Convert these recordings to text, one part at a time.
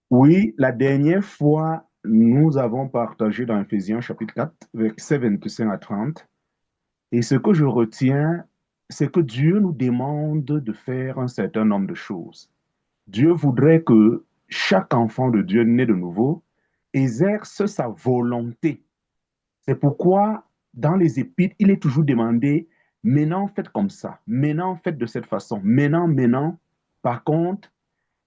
Oui, la dernière fois, nous avons partagé dans Éphésiens chapitre 4, versets 25 à 30. Et ce que je retiens, c'est que Dieu nous demande de faire un certain nombre de choses. Dieu voudrait que chaque enfant de Dieu né de nouveau exerce sa volonté. C'est pourquoi, dans les épîtres, il est toujours demandé, maintenant faites comme ça, maintenant faites de cette façon, maintenant. Par contre,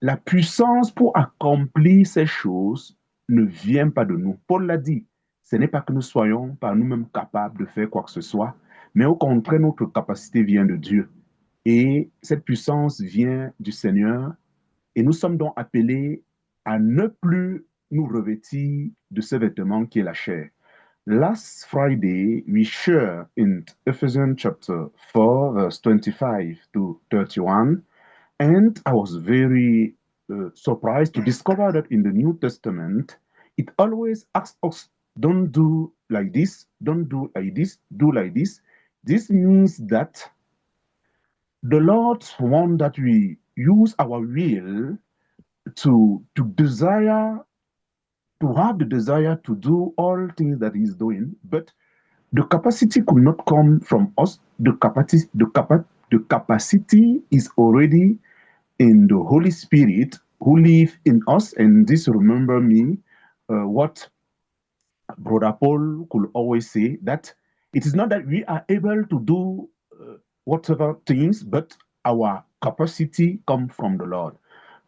la puissance pour accomplir ces choses ne vient pas de nous. Paul l'a dit, ce n'est pas que nous soyons par nous-mêmes capables de faire quoi que ce soit, mais au contraire, notre capacité vient de Dieu. Et cette puissance vient du Seigneur. Et nous sommes donc appelés à ne plus nous revêtir de ce vêtement qui est la chair. Last Friday, we shared in Ephesians chapter 4, verse 25 to 31. And I was very surprised to discover that in the New Testament, it always asks us, don't do like this, don't do like this, do like this. This means that the Lord wants that we use our will to desire, to have the desire to do all things that He's doing, but the capacity could not come from us. The capacity is already in the Holy Spirit who live in us. And this remember me what Brother Paul could always say, that it is not that we are able to do whatever things, but our capacity comes from the Lord.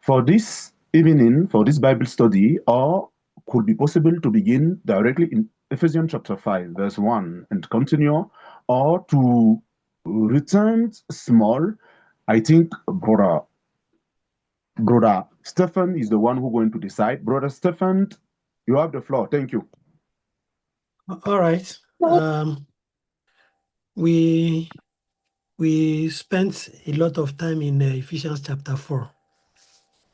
For this evening, for this Bible study, or could be possible to begin directly in Ephesians chapter 5, verse 1 and continue, or to return small. I think Brother Stephen is the one who's going to decide. Brother Stephen, you have the floor. Thank you. All right. We spent a lot of time in Ephesians chapter 4.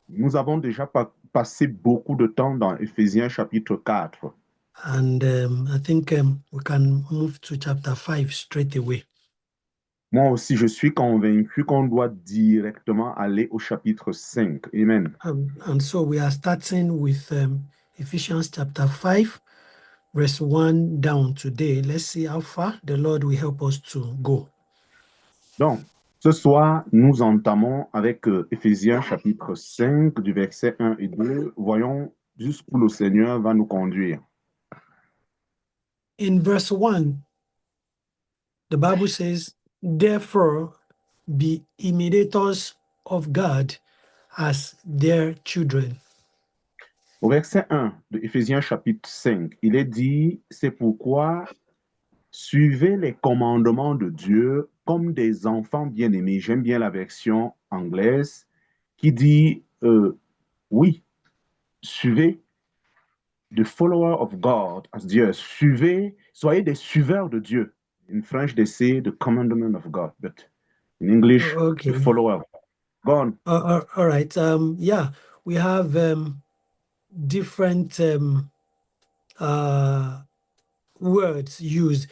Nous avons déjà passé beaucoup de temps dans Éphésiens chapitre 4. And I think we can move to chapter 5 straight away. Moi aussi, je suis convaincu qu'on doit directement aller au chapitre 5. Amen. And so we are starting with Ephesians chapter 5, verse 1 down today. Let's see how far the Lord will help us to go. Donc, ce soir, nous entamons avec Éphésiens chapitre 5 du verset 1 et 2. Voyons jusqu'où le Seigneur va nous conduire. In verse 1, the Bible says, therefore, be imitators of God as their children. Au verset 1 de Éphésiens chapitre 5, il est dit, c'est pourquoi suivez les commandements de Dieu comme des enfants bien-aimés. J'aime bien la version anglaise qui dit, oui, suivez the follower of God as Dieu. Suivez, soyez des suiveurs de Dieu. In French, they say the commandment of God, but in English, Okay. the follower. Go on. All right. Yeah, we have different words used.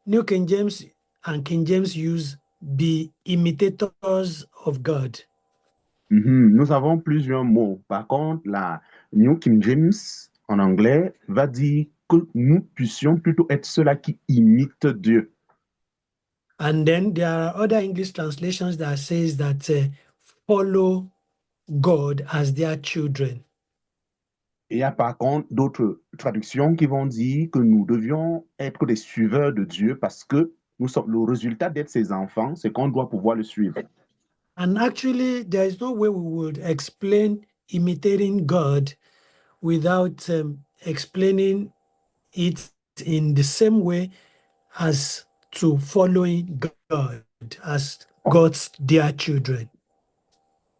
New King James and King James use be imitators of God. Nous avons plusieurs mots. Par contre, la New King James en anglais va dire que nous puissions plutôt être ceux-là qui imitent Dieu. And then there are other English translations that says that follow God as their children. Et il y a par contre d'autres traductions qui vont dire que nous devions être des suiveurs de Dieu parce que nous sommes le résultat d'être ses enfants, c'est qu'on doit pouvoir le suivre. And actually, there is no way we would explain imitating God without explaining it in the same way as to following God as God's dear children.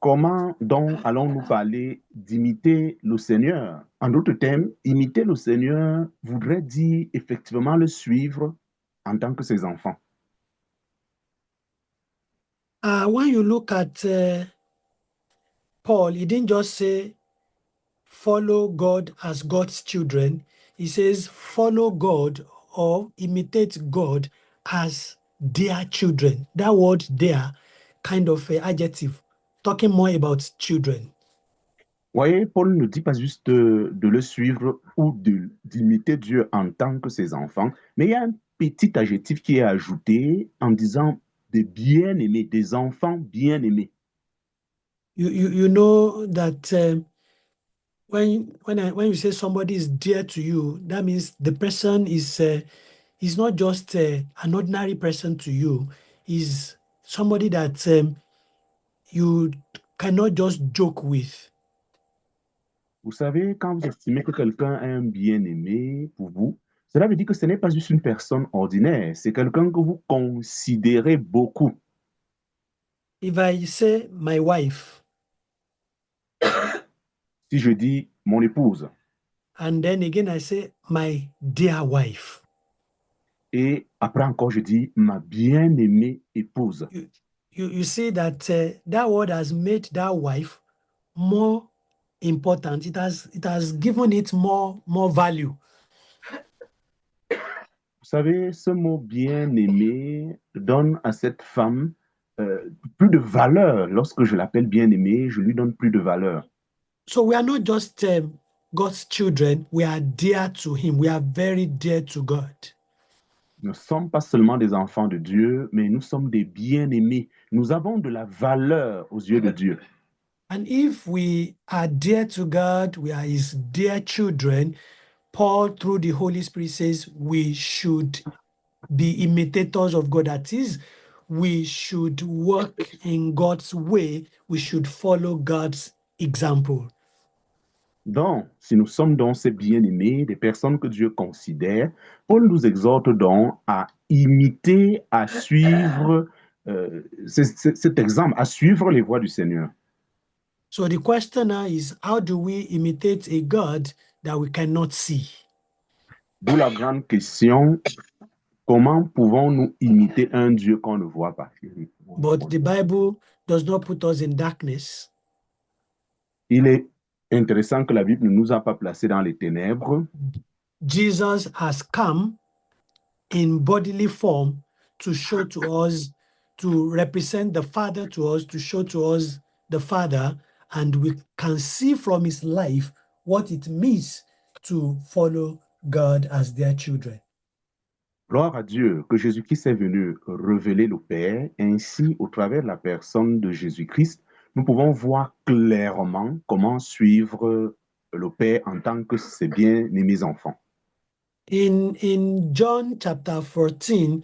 Comment donc allons-nous parler d'imiter le Seigneur? En d'autres termes, imiter le Seigneur voudrait dire effectivement le suivre en tant que ses enfants. When you look at Paul, he didn't just say follow God as God's children. He says follow God or imitate God as their children. That word there, kind of adjective, talking more about children. Voyez, Paul ne dit pas juste de le suivre ou d'imiter Dieu en tant que ses enfants, mais il y a un petit adjectif qui est ajouté en disant des bien-aimés, des enfants bien-aimés. You know that when you say somebody is dear to you, that means the person is not just an ordinary person to you. Is somebody that you cannot just joke with. Vous savez, quand vous estimez que quelqu'un est un bien-aimé pour vous, cela veut dire que ce n'est pas juste une personne ordinaire, c'est quelqu'un que vous considérez beaucoup. If I say my wife, Si je dis mon épouse, and then again I say my dear wife, et après encore je dis ma bien-aimée épouse, you, you see that that word has made that wife more important. It has given it more value. vous savez, ce mot bien-aimé donne à cette femme plus de valeur. Lorsque je l'appelle bien-aimée, je lui donne plus de valeur. So we are not just God's children, we are dear to Him. We are very dear to God. Nous ne sommes pas seulement des enfants de Dieu, mais nous sommes des bien-aimés. Nous avons de la valeur aux yeux de Dieu. And if we are dear to God, we are His dear children, Paul, through the Holy Spirit, says we should be imitators of God. That is, we should work in God's way. We should follow God's example. Donc, si nous sommes donc ces bien-aimés, des personnes que Dieu considère, Paul nous exhorte donc à imiter, à suivre cet exemple, à suivre les voies du Seigneur. So the question now is, how do we imitate a God that we cannot see? D'où la grande question, comment pouvons-nous imiter un Dieu qu'on ne voit pas? But the Bible does not put us in darkness. Il est intéressant que la Bible ne nous a pas placés dans les ténèbres. Jesus has come in bodily form to show to us, to represent the Father to us, to show to us the Father, and we can see from his life what it means to follow God as their children. Gloire à Dieu que Jésus-Christ est venu révéler le Père. Ainsi, au travers de la personne de Jésus-Christ, nous pouvons voir clairement comment suivre le Père en tant que ses bien-aimés enfants. In John chapter 14,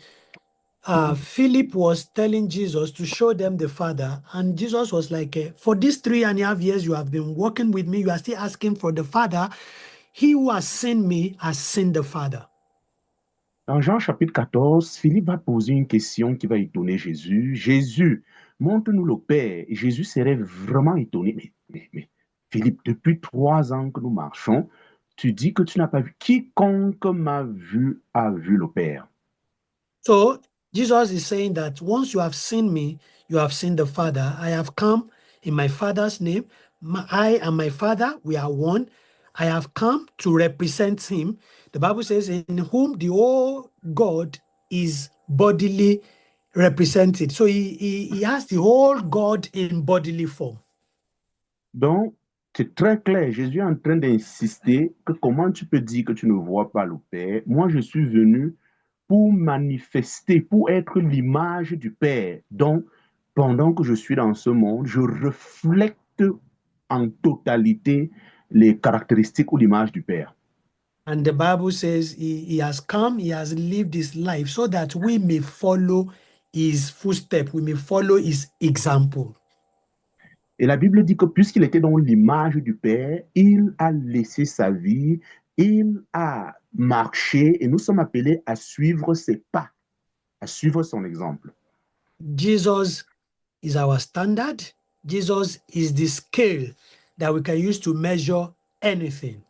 Philip was telling Jesus to show them the Father, and Jesus was like, for these 3.5 years you have been walking with me, you are still asking for the Father. He who has seen me has seen the Father. Dans Jean chapitre 14, Philippe va poser une question qui va étonner Jésus. Jésus, montre-nous le Père. Et Jésus serait vraiment étonné. Mais Philippe, depuis 3 ans que nous marchons, tu dis que tu n'as pas vu. Quiconque m'a vu a vu le Père. So Jesus is saying that once you have seen me, you have seen the Father. I have come in my Father's name. I and my Father, we are one. I have come to represent him. The Bible says, in whom the whole God is bodily represented. So he has the whole God in bodily form. Donc, c'est très clair. Jésus est en train d'insister que comment tu peux dire que tu ne vois pas le Père. Moi, je suis venu pour manifester, pour être l'image du Père. Donc, pendant que je suis dans ce monde, je reflète en totalité les caractéristiques ou l'image du Père. And the Bible says he has come, he has lived his life so that we may follow his footsteps, we may follow his example. Et la Bible dit que puisqu'il était dans l'image du Père, il a laissé sa vie, il a marché et nous sommes appelés à suivre ses pas, à suivre son exemple. Jesus is our standard. Jesus is the scale that we can use to measure anything.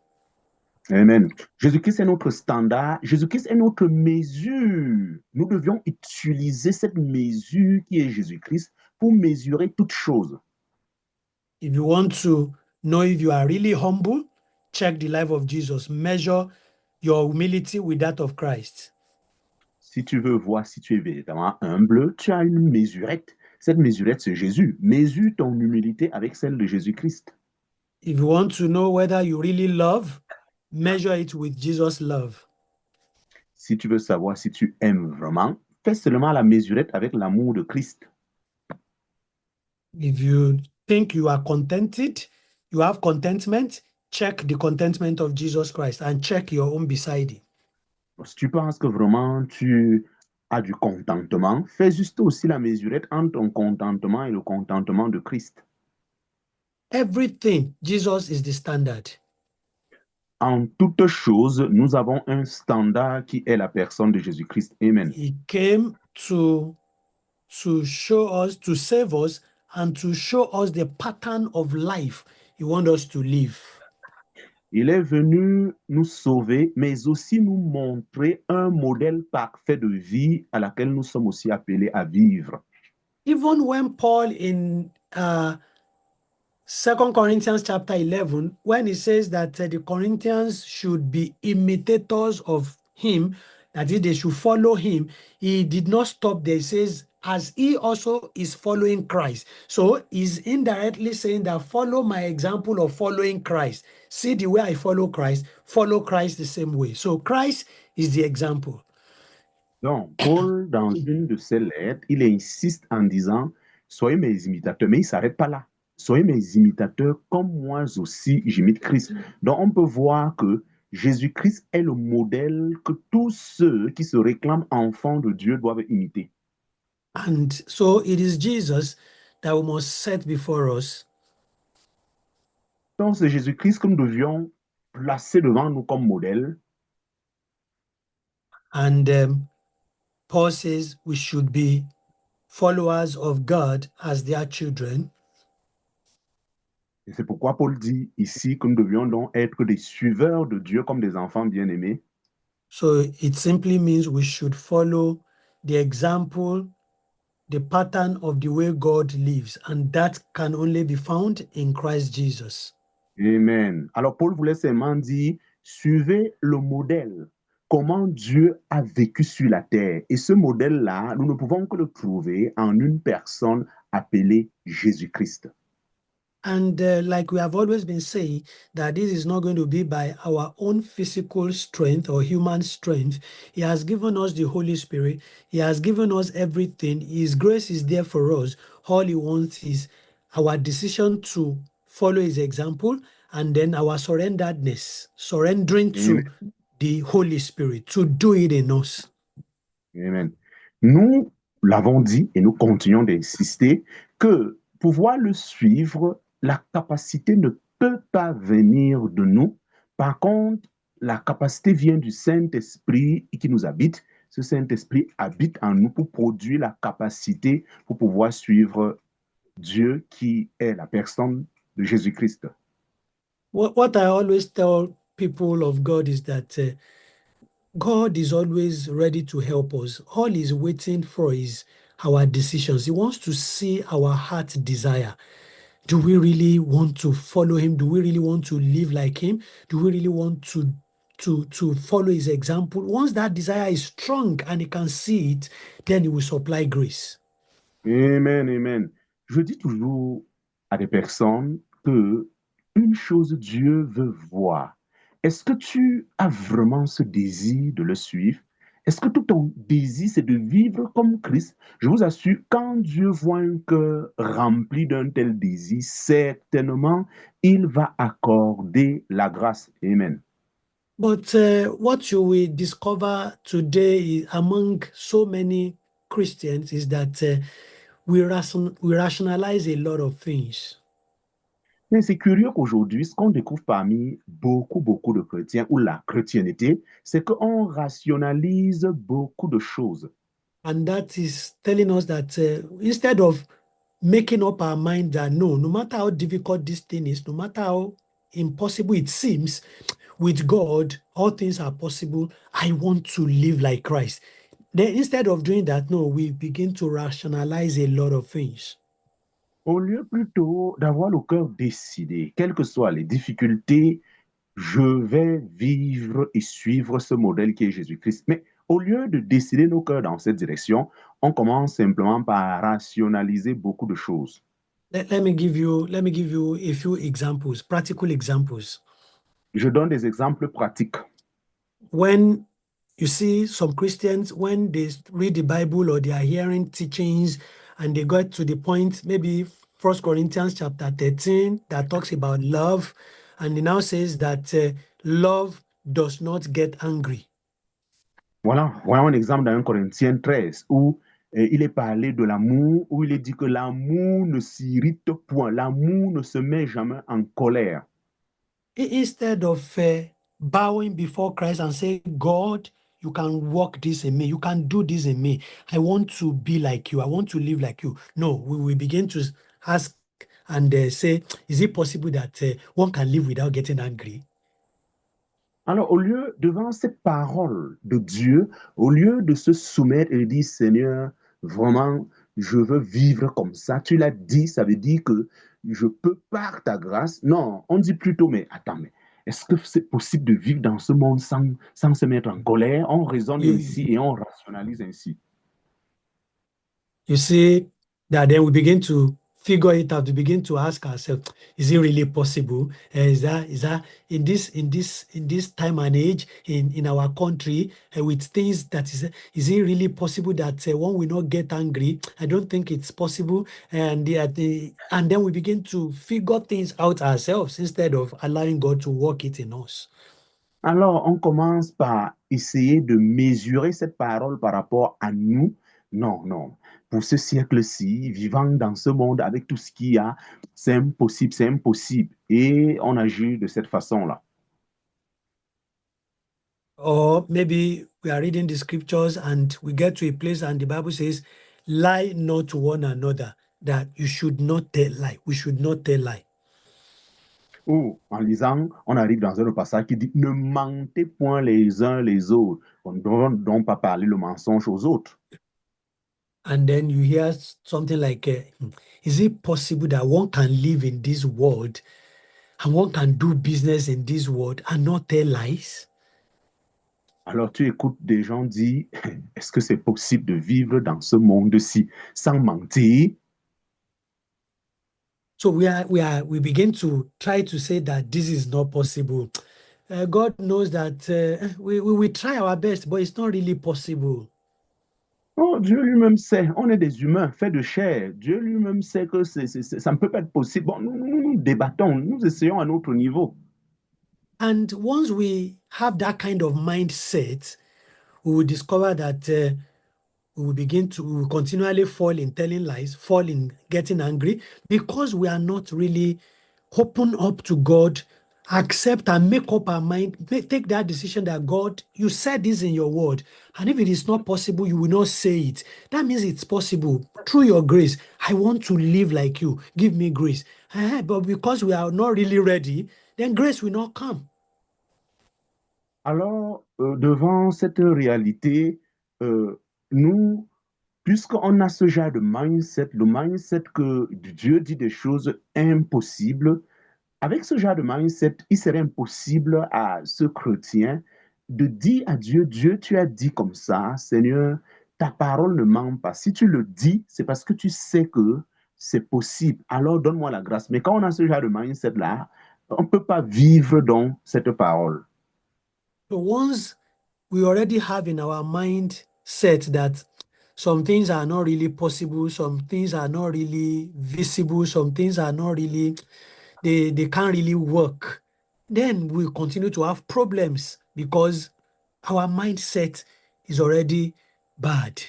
Amen. Jésus-Christ est notre standard. Jésus-Christ est notre mesure. Nous devions utiliser cette mesure qui est Jésus-Christ pour mesurer toutes choses. If you want to know if you are really humble, check the life of Jesus. Measure your humility with that of Christ. Si tu veux voir si tu es véritablement humble, tu as une mesurette. Cette mesurette, c'est Jésus. Mesure ton humilité avec celle de Jésus-Christ. If you want to know whether you really love, measure it with Jesus' love. Si tu veux savoir si tu aimes vraiment, fais seulement la mesurette avec l'amour de Christ. If you think you are contented, you have contentment, check the contentment of Jesus Christ and check your own beside it. Si tu penses que vraiment tu as du contentement, fais juste aussi la mesurette entre ton contentement et le contentement de Christ. Everything, Jesus is the standard. En toutes choses, nous avons un standard qui est la personne de Jésus-Christ. Amen. He came to show us, to save us, and to show us the pattern of life He wants us to live. Il est venu nous sauver, mais aussi nous montrer un modèle parfait de vie à laquelle nous sommes aussi appelés à vivre. Even when Paul in 2 Corinthians chapter 11, when he says that the Corinthians should be imitators of him, that is, they should follow him, he did not stop there. He says, as he also is following Christ. So he's indirectly saying that follow my example of following Christ. See the way I follow Christ the same way. So Christ is the example. Donc, Paul, dans une de ses lettres, il insiste en disant, soyez mes imitateurs, mais il ne s'arrête pas là. Soyez mes imitateurs comme moi aussi j'imite Christ. Donc, on peut voir que Jésus-Christ est le modèle que tous ceux qui se réclament enfants de Dieu doivent imiter. And so it is Jesus that we must set before us. Donc, c'est Jésus-Christ que nous devions placer devant nous comme modèle. And Paul says we should be followers of God as their children. Et c'est pourquoi Paul dit ici que nous devions donc être des suiveurs de Dieu comme des enfants bien-aimés. So it simply means we should follow the example, the pattern of the way God lives, and that can only be found in Christ Jesus. Amen. Alors Paul voulait seulement dire, suivez le modèle, comment Dieu a vécu sur la terre. Et ce modèle-là, nous ne pouvons que le trouver en une personne appelée Jésus-Christ. And like we have always been saying, that this is not going to be by our own physical strength or human strength. He has given us the Holy Spirit. He has given us everything. His grace is there for us. All he wants is our decision to follow his example and then our surrenderedness, surrendering to Amen. the Holy Spirit to do it in us. Amen. Nous l'avons dit et nous continuons d'insister que pouvoir le suivre, la capacité ne peut pas venir de nous. Par contre, la capacité vient du Saint-Esprit qui nous habite. Ce Saint-Esprit habite en nous pour produire la capacité pour pouvoir suivre Dieu qui est la personne de Jésus-Christ. What I always tell people of God is that God is always ready to help us. All he's waiting for is our decisions. He wants to see our heart desire. Do we really want to follow him? Do we really want to live like him? Do we really want to follow his example? Once that desire is strong and he can see it, then he will supply grace. Amen, amen. Je dis toujours à des personnes que une chose Dieu veut voir. Est-ce que tu as vraiment ce désir de le suivre? Est-ce que tout ton désir, c'est de vivre comme Christ? Je vous assure, quand Dieu voit un cœur rempli d'un tel désir, certainement, il va accorder la grâce. Amen. But what you will discover today among so many Christians is that we rationalize a lot of things. Mais c'est curieux qu'aujourd'hui, ce qu'on découvre parmi beaucoup de chrétiens ou la chrétienté, c'est qu'on rationalise beaucoup de choses. And that is telling us that instead of making up our mind that no matter how difficult this thing is, no matter how impossible it seems, with God, all things are possible. I want to live like Christ. Then instead of doing that, no, we begin to rationalize a lot of things. Au lieu plutôt d'avoir le cœur décidé, quelles que soient les difficultés, je vais vivre et suivre ce modèle qui est Jésus-Christ. Mais au lieu de décider nos cœurs dans cette direction, on commence simplement par rationaliser beaucoup de choses. Let me give you a few examples, practical examples. Je donne des exemples pratiques. When you see some Christians, when they read the Bible or they are hearing teachings and they got to the point, maybe First Corinthians chapter 13, that talks about love, and it now says that love does not get angry. Voilà, voilà un exemple dans 1 Corinthiens 13 où il est parlé de l'amour, où il est dit que l'amour ne s'irrite point, l'amour ne se met jamais en colère. Instead of bowing before Christ and saying, God, you can work this in me, you can do this in me. I want to be like you, I want to live like you. No, we will begin to ask and say, is it possible that one can live without getting angry? Alors, au lieu, devant cette parole de Dieu, au lieu de se soumettre et de dire, Seigneur, vraiment, je veux vivre comme ça, tu l'as dit, ça veut dire que je peux par ta grâce. Non, on dit plutôt, mais attends, mais est-ce que c'est possible de vivre dans ce monde sans se mettre en colère? On raisonne You, ainsi et on rationalise ainsi. you see that then we begin to figure it out. We begin to ask ourselves, is it really possible? Is that in this time and age in our country with things that is it really possible that one will not get angry? I don't think it's possible. And then we begin to figure things out ourselves instead of allowing God to work it in us. Alors, on commence par essayer de mesurer cette parole par rapport à nous. Non, non. Pour ce siècle-ci, vivant dans ce monde avec tout ce qu'il y a, c'est impossible, c'est impossible. Et on agit de cette façon-là. Or maybe we are reading the scriptures and we get to a place and the Bible says, lie not to one another, that you should not tell lie. We should not tell lie. Ou en lisant, on arrive dans un passage qui dit ne mentez point les uns les autres. On ne doit donc pas parler le mensonge aux autres. And then you hear something like, is it possible that one can live in this world and one can do business in this world and not tell lies? Alors tu écoutes des gens dire est-ce que c'est possible de vivre dans ce monde-ci sans mentir? So we begin to try to say that this is not possible. God knows that we try our best, but it's not really possible. Oh, Dieu lui-même sait, on est des humains faits de chair. Dieu lui-même sait que ça ne peut pas être possible. Bon, nous débattons, nous essayons à notre niveau. And once we have that kind of mindset, we will discover that we will continually fall in telling lies, fall in getting angry, because we are not really open up to God, accept and make up our mind, take that decision that God, you said this in your word. And if it is not possible, you will not say it. That means it's possible. Through your grace, I want to live like you. Give me grace. But because we are not really ready, then grace will not come. Alors, devant cette réalité, nous, puisqu'on a ce genre de mindset, le mindset que Dieu dit des choses impossibles, avec ce genre de mindset, il serait impossible à ce chrétien de dire à Dieu, Dieu, tu as dit comme ça, Seigneur, ta parole ne ment pas. Si tu le dis, c'est parce que tu sais que c'est possible. Alors donne-moi la grâce. Mais quand on a ce genre de mindset-là, on ne peut pas vivre dans cette parole. So once we already have in our mind set that some things are not really possible, some things are not really visible, some things are not really, they can't really work, then we continue to have problems because our mindset is already bad.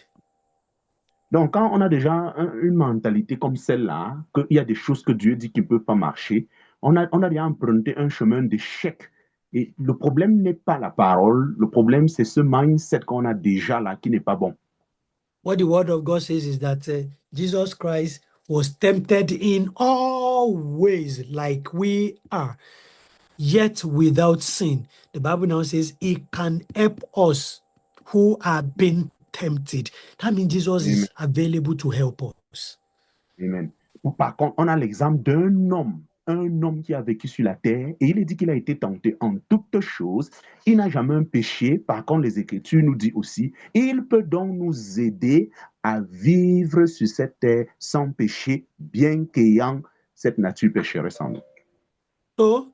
Donc, quand on a déjà une mentalité comme celle-là, qu'il y a des choses que Dieu dit qui ne peuvent pas marcher, on a déjà emprunté un chemin d'échec. Et le problème n'est pas la parole, le problème, c'est ce mindset qu'on a déjà là qui n'est pas bon. What the word of God says is that Jesus Christ was tempted in all ways like we are, yet without sin. The Bible now says he can help us who are being tempted. That means Jesus Amen. is available to help us. Amen. Par contre, on a l'exemple d'un homme, un homme qui a vécu sur la terre et il est dit qu'il a été tenté en toutes choses. Il n'a jamais un péché. Par contre, les Écritures nous disent aussi, il peut donc nous aider à vivre sur cette terre sans péché, bien qu'ayant cette nature pécheresse en nous. So,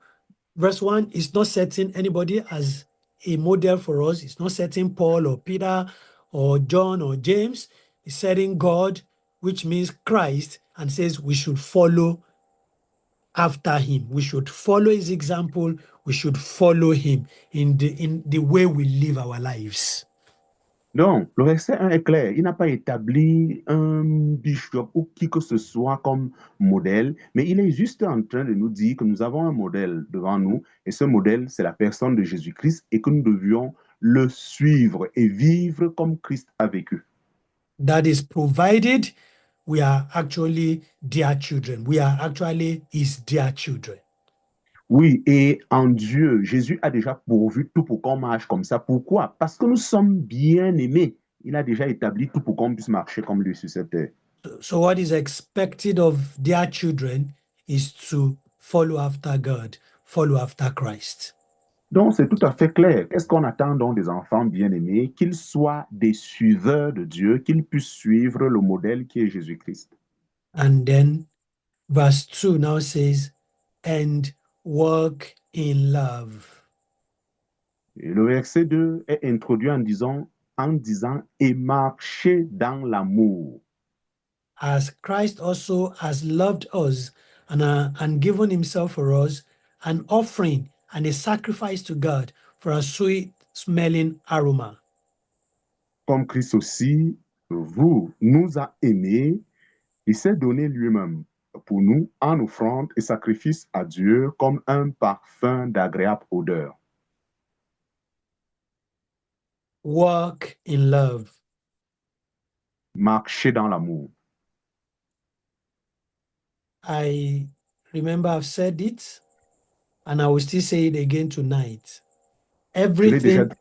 verse 1 is not setting anybody as a model for us. It's not setting Paul or Peter or John or James. It's setting God, which means Christ, and says we should follow after him. We should follow his example. We should follow him in the way we live our lives. Donc, le verset 1 est clair. Il n'a pas établi un bishop ou qui que ce soit comme modèle, mais il est juste en train de nous dire que nous avons un modèle devant nous, et ce modèle, c'est la personne de Jésus-Christ, et que nous devions le suivre et vivre comme Christ a vécu. That is provided we are actually their children. We are actually his dear children. Oui, et en Dieu, Jésus a déjà pourvu tout pour qu'on marche comme ça. Pourquoi? Parce que nous sommes bien aimés. Il a déjà établi tout pour qu'on puisse marcher comme lui sur cette terre. So what is expected of their children is to follow after God, follow after Christ. Donc, c'est tout à fait clair. Qu'est-ce qu'on attend donc des enfants bien-aimés? Qu'ils soient des suiveurs de Dieu, qu'ils puissent suivre le modèle qui est Jésus-Christ. And then verse 2 now says, and walk in love. Et le verset 2 est introduit en disant, et marcher dans l'amour. As Christ also has loved us and given himself for us, an offering and a sacrifice to God for a sweet smelling aroma. Comme Christ aussi, nous a aimés, il s'est donné lui-même pour nous en offrande et sacrifice à Dieu comme un parfum d'agréable odeur. Walk in love. Marcher dans l'amour. I remember I've said it and I will still say it again tonight. Je l'ai déjà dit.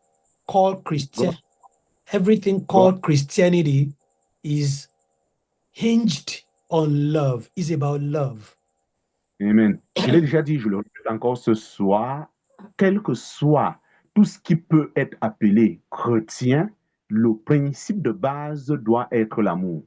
Everything called Christianity is hinged on love, is about love. Amen. Je l'ai déjà dit, je le répète encore ce soir, quel que soit tout ce qui peut être appelé chrétien, le principe de base doit être l'amour.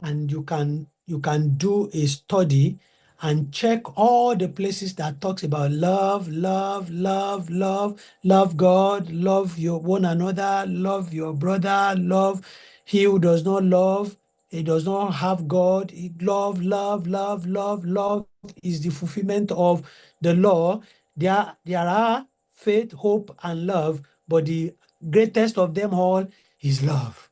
And you can do a study and check all the places that talks about love, love, love, love, love God, love your one another, love your brother, love he who does not love, he does not have God. Love, love, love, love, love is the fulfillment of the law. There are faith, hope, and love, but the greatest of them all is love.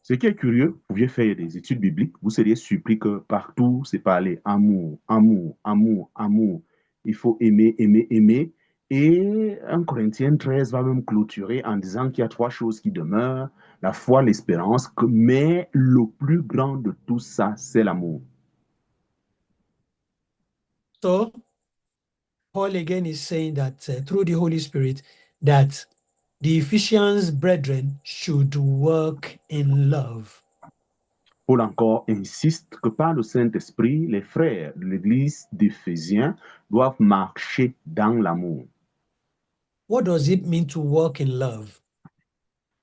Ce qui est curieux, vous pouviez faire des études bibliques, vous seriez surpris que partout, c'est parler amour, amour, amour, amour. Il faut aimer, aimer, aimer. Et 1 Corinthiens 13 va même clôturer en disant qu'il y a 3 choses qui demeurent, la foi, l'espérance, mais le plus grand de tout ça, c'est l'amour. So, Paul again is saying that through the Holy Spirit, that the Ephesians brethren should work in love. Paul encore insiste que par le Saint-Esprit, les frères de l'Église d'Éphésiens doivent marcher dans l'amour. What does it mean to walk in love?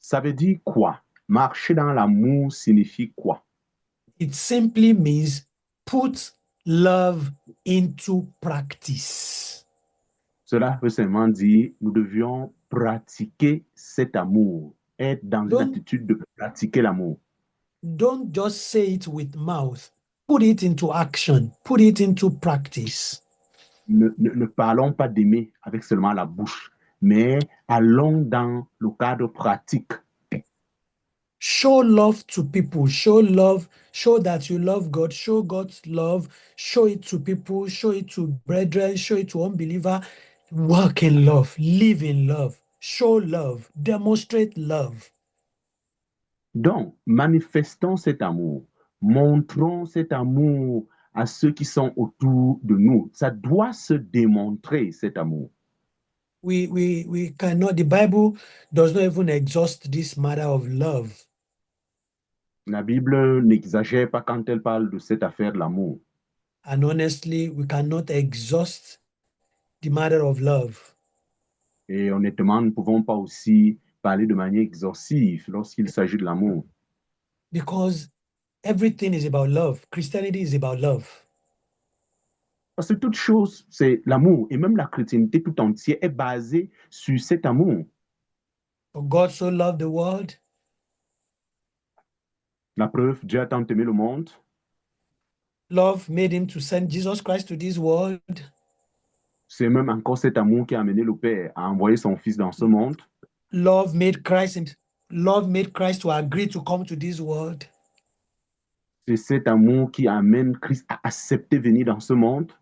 Ça veut dire quoi? Marcher dans l'amour signifie quoi? It simply means put love into practice. Cela veut seulement dire nous devions pratiquer cet amour, être dans une attitude de pratiquer l'amour. Don't just say it with mouth. Put it into action. Put it into practice. Ne parlons pas d'aimer avec seulement la bouche, mais allons dans le cadre pratique. Show love to people. Show love. Show that you love God. Show God's love. Show it to people. Show it to brethren. Show it to unbeliever. Work in love. Live in love. Show love. Demonstrate love. Donc, manifestons cet amour. Montrons cet amour à ceux qui sont autour de nous. Ça doit se démontrer, cet amour. We cannot, the Bible does not even exhaust this matter of love. La Bible n'exagère pas quand elle parle de cette affaire de l'amour. And honestly, we cannot exhaust the matter of love. Et honnêtement, nous ne pouvons pas aussi parler de manière exhaustive lorsqu'il s'agit de l'amour. Because everything is about love. Christianity is about love. Parce que toute chose, c'est l'amour. Et même la chrétienté tout entière est basée sur cet amour. For God so loved the world. La preuve, Dieu a tant aimé le monde. Love made him to send Jesus Christ to this world. C'est même encore cet amour qui a amené le Père à envoyer son Fils dans ce monde. Love made Christ to agree to come to this world. C'est cet amour qui amène Christ à accepter venir dans ce monde.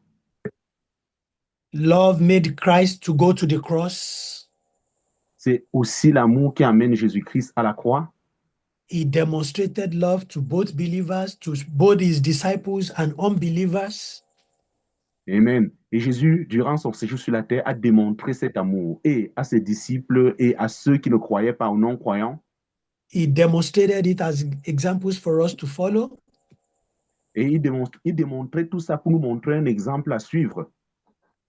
Love made Christ to go to the cross. C'est aussi l'amour qui amène Jésus-Christ à la croix. He demonstrated love to both believers, to both his disciples and unbelievers. Amen. Et Jésus, durant son séjour sur la terre, a démontré cet amour et à ses disciples et à ceux qui ne croyaient pas ou non-croyants. He demonstrated it as examples for us to follow. Et il démontrait tout ça pour nous montrer un exemple à suivre.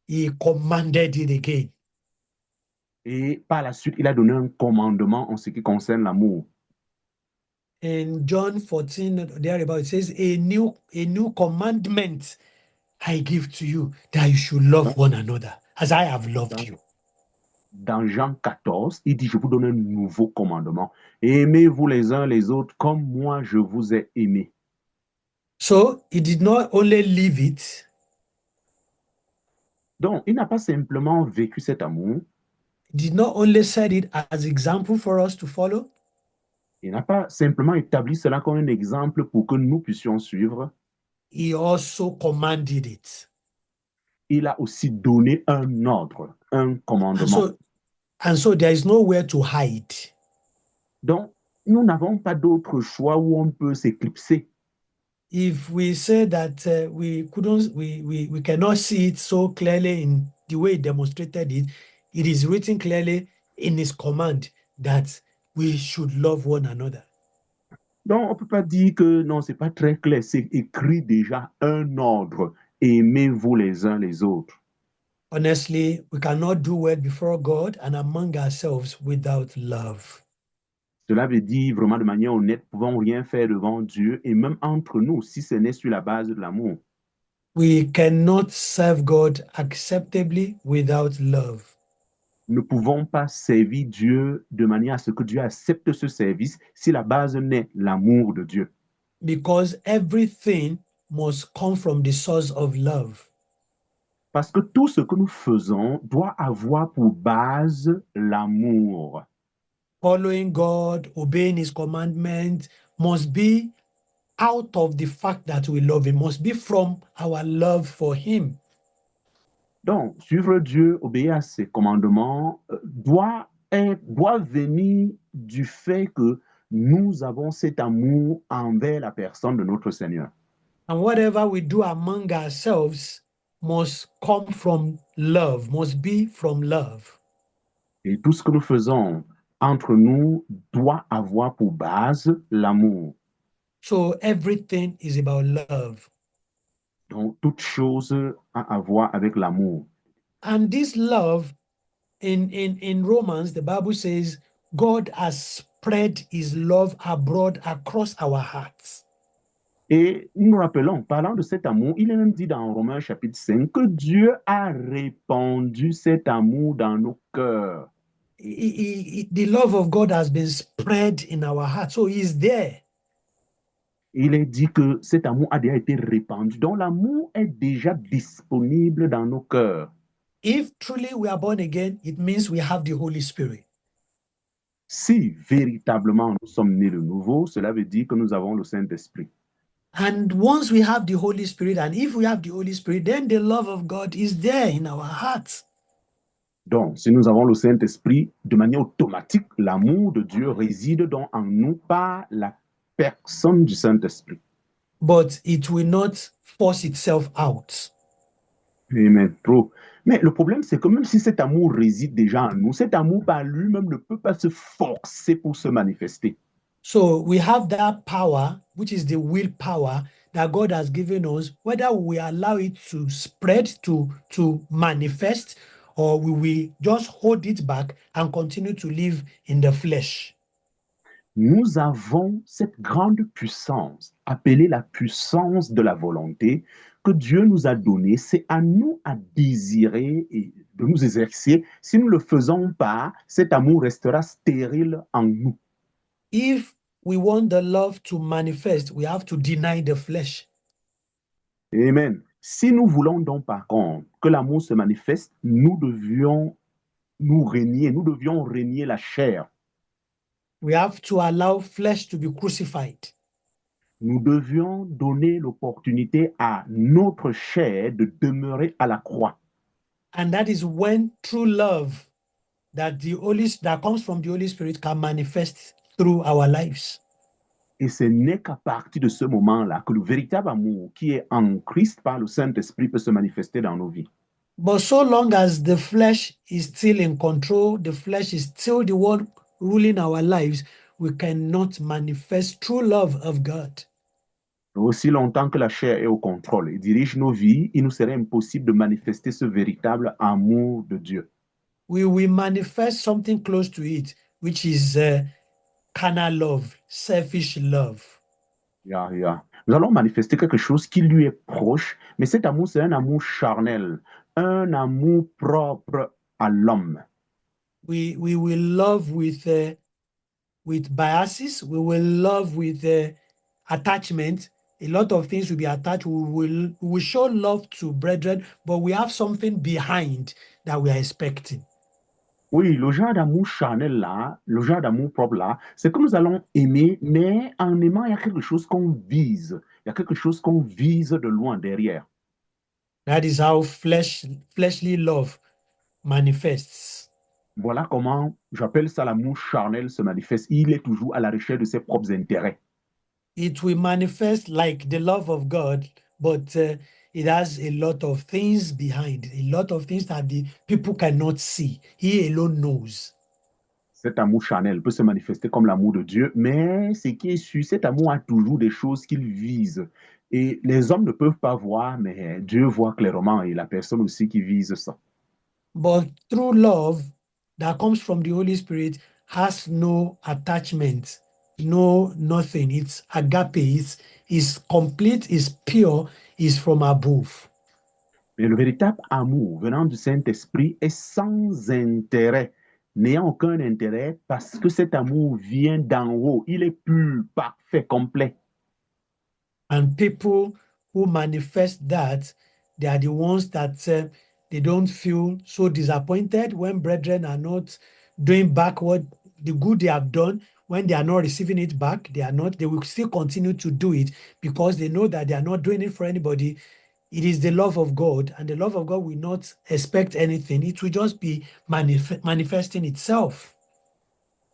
He commanded it again. Et par la suite, il a donné un commandement en ce qui concerne l'amour. In John 14, thereabout, it says, a new commandment I give to you, that you should love one another as I have loved you. Dans Jean 14, il dit, je vous donne un nouveau commandement. Aimez-vous les uns les autres comme moi je vous ai aimé. So he did not only live it, Donc, il n'a pas simplement vécu cet amour, he did not only set it as example for us to follow, il n'a pas simplement établi cela comme un exemple pour que nous puissions suivre, he also commanded it. il a aussi donné un ordre, un commandement. And so there is nowhere to hide. Donc, nous n'avons pas d'autre choix où on peut s'éclipser. If we say that we cannot see it so clearly in the way he demonstrated it, it is written clearly in his command that we should love one another. Donc, on ne peut pas dire que non, ce n'est pas très clair. C'est écrit déjà un ordre. Aimez-vous les uns les autres. Honestly, we cannot do well before God and among ourselves without love. Cela veut dire vraiment de manière honnête, nous ne pouvons rien faire devant Dieu et même entre nous si ce n'est sur la base de l'amour. We cannot serve God acceptably without love. Nous ne pouvons pas servir Dieu de manière à ce que Dieu accepte ce service si la base n'est l'amour de Dieu. Because everything must come from the source of love. Parce que tout ce que nous faisons doit avoir pour base l'amour. Following God, obeying his commandments must be out of the fact that we love him, must be from our love for him. Donc, suivre Dieu, obéir à ses commandements, doit venir du fait que nous avons cet amour envers la personne de notre Seigneur. And whatever we do among ourselves must come from love, must be from love. Et tout ce que nous faisons entre nous doit avoir pour base l'amour. So everything is about love. Donc, toute chose a à voir avec l'amour. And this love, in Romans, the Bible says, God has spread his love abroad across our hearts. Et nous nous rappelons, parlant de cet amour, il est même dit dans Romains chapitre 5 que Dieu a répandu cet amour dans nos cœurs. The love of God has been spread in our hearts, so he's there. Il est dit que cet amour a déjà été répandu. Donc l'amour est déjà disponible dans nos cœurs. If truly we are born again, it means we have the Holy Spirit. Si véritablement nous sommes nés de nouveau, cela veut dire que nous avons le Saint-Esprit. And once we have the Holy Spirit, and if we have the Holy Spirit, then the love of God is there in our hearts. Donc, si nous avons le Saint-Esprit, de manière automatique, l'amour de Dieu réside donc en nous par la personne du Saint-Esprit. But it will not force itself out. Amen. Trop. Mais le problème, c'est que même si cet amour réside déjà en nous, cet amour par lui-même ne peut pas se forcer pour se manifester. So we have that power, which is the willpower, that God has given us, whether we allow it to spread, to manifest, or we will just hold it back and continue to live in the flesh. Nous avons cette grande puissance, appelée la puissance de la volonté, que Dieu nous a donnée. C'est à nous à désirer et de nous exercer. Si nous ne le faisons pas, cet amour restera stérile en nous. If we want the love to manifest, we have to deny the flesh. Amen. Si nous voulons donc par contre que l'amour se manifeste, nous devions régner la chair. We have to allow flesh to be crucified. Nous devions donner l'opportunité à notre chair de demeurer à la croix. And that is when true love that comes from the Holy Spirit can manifest through our lives. Et ce n'est qu'à partir de ce moment-là que le véritable amour qui est en Christ par le Saint-Esprit peut se manifester dans nos vies. But so long as the flesh is still in control, the flesh is still the one ruling our lives, we cannot manifest true love of God. Aussi longtemps que la chair est au contrôle et dirige nos vies, il nous serait impossible de manifester ce véritable amour de Dieu. We will manifest something close to it, which is carnal love, selfish love. Yeah, yeah. Nous allons manifester quelque chose qui lui est proche, mais cet amour, c'est un amour charnel, un amour propre à l'homme. We will love with biases. We will love with attachment. A lot of things will be attached. We will show love to brethren, but we have something behind that we are expecting. Oui, le genre d'amour charnel là, le genre d'amour propre là, c'est que nous allons aimer, mais en aimant, il y a quelque chose qu'on vise. Il y a quelque chose qu'on vise de loin derrière. That is how fleshly love manifests. Voilà comment j'appelle ça l'amour charnel se manifeste. Il est toujours à la recherche de ses propres intérêts. It will manifest like the love of God, but it has a lot of things behind, a lot of things that the people cannot see. He alone knows. Cet amour charnel peut se manifester comme l'amour de Dieu, mais ce qui est sûr, cet amour a toujours des choses qu'il vise. Et les hommes ne peuvent pas voir, mais Dieu voit clairement et la personne aussi qui vise ça. But true love that comes from the Holy Spirit has no attachment, no nothing. It's agape, it's complete, it's pure, it's from above. Mais le véritable amour venant du Saint-Esprit est sans intérêt, n'ayant aucun intérêt parce que cet amour vient d'en haut. Il est pur, parfait, complet. And people who manifest that, they are the ones that they don't feel so disappointed when brethren are not doing back what the good they have done. When they are not receiving it back, they will still continue to do it because they know that they are not doing it for anybody. It is the love of God, and the love of God will not expect anything. It will just be manifesting itself.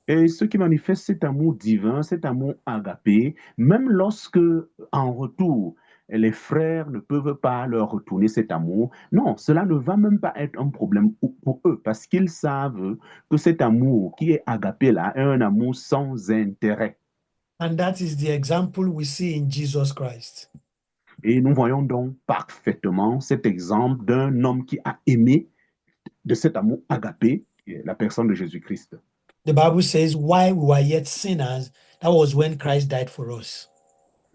Et ceux qui manifestent cet amour divin, cet amour agapé, même lorsque, en retour, les frères ne peuvent pas leur retourner cet amour, non, cela ne va même pas être un problème pour eux, parce qu'ils savent que cet amour qui est agapé là est un amour sans intérêt. And that is the example we see in Jesus Christ. Et nous voyons donc parfaitement cet exemple d'un homme qui a aimé de cet amour agapé, la personne de Jésus-Christ. The Bible says, while we were yet sinners, that was when Christ died for us.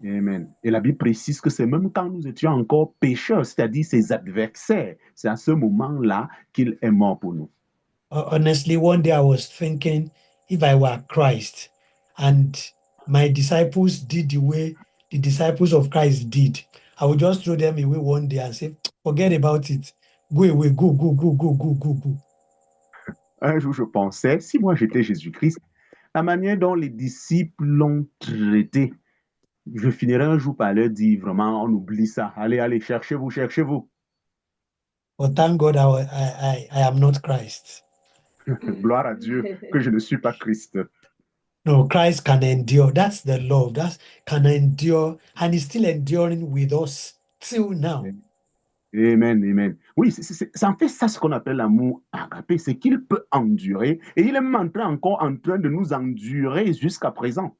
Amen. Et la Bible précise que c'est même quand nous étions encore pécheurs, c'est-à-dire ses adversaires, c'est à ce moment-là qu'il est mort pour nous. Honestly, one day I was thinking, if I were Christ and my disciples did the way the disciples of Christ did, I would just throw them away one day and say, forget about it. Go away, go, go, go, go, go, go, go. Un jour, je pensais, si moi j'étais Jésus-Christ, la manière dont les disciples l'ont traité, je finirais un jour par leur dire vraiment, on oublie ça. Allez, allez, cherchez-vous, cherchez-vous. But thank God I am not Christ. Gloire à Dieu que je ne suis pas Christ. No, Christ can endure. That's the love. That can endure, and is still enduring with us till now. Amen, amen. Oui, c'est en fait ça ce qu'on appelle l'amour agapé, c'est qu'il peut endurer et il est encore en train de nous endurer jusqu'à présent.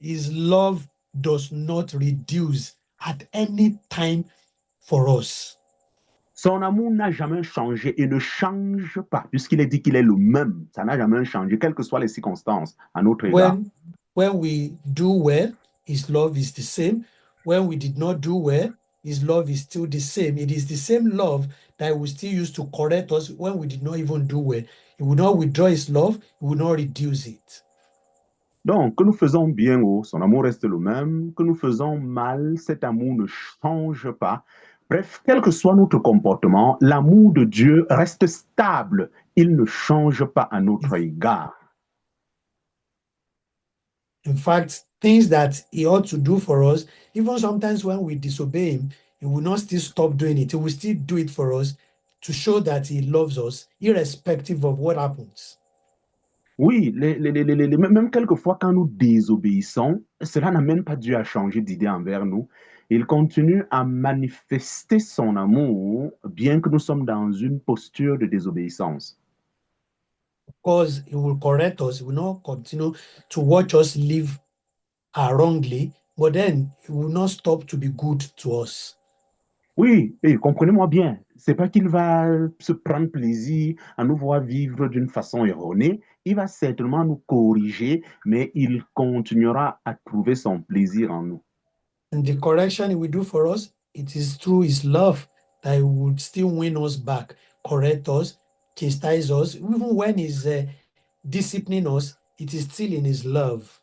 His love does not reduce at any time for us. Son amour n'a jamais changé et ne change pas, puisqu'il est dit qu'il est le même. Ça n'a jamais changé, quelles que soient les circonstances à notre égard. When we do well, his love is the same. When we did not do well, his love is still the same. It is the same love that we still use to correct us when we did not even do well. He will not withdraw his love, he will not reduce it. Donc, que nous faisons bien, son amour reste le même. Que nous faisons mal, cet amour ne change pas. Bref, quel que soit notre comportement, l'amour de Dieu reste stable. Il ne change pas à notre égard. In fact, things that he ought to do for us, even sometimes when we disobey him, he will not still stop doing it. He will still do it for us to show that he loves us, irrespective of what happens. Oui, même quelquefois quand nous désobéissons, cela n'amène pas Dieu à changer d'idée envers nous. Il continue à manifester son amour, bien que nous sommes dans une posture de désobéissance. Of course, he will correct us. He will not continue to watch us live wrongly, but then he will not stop to be good to us. Oui, et comprenez-moi bien, c'est pas qu'il va se prendre plaisir à nous voir vivre d'une façon erronée. Il va certainement nous corriger, mais il continuera à trouver son plaisir en nous. And the correction he will do for us, it is through his love that he would still win us back, correct us, chastise us. Even when he's disciplining us, it is still in his love.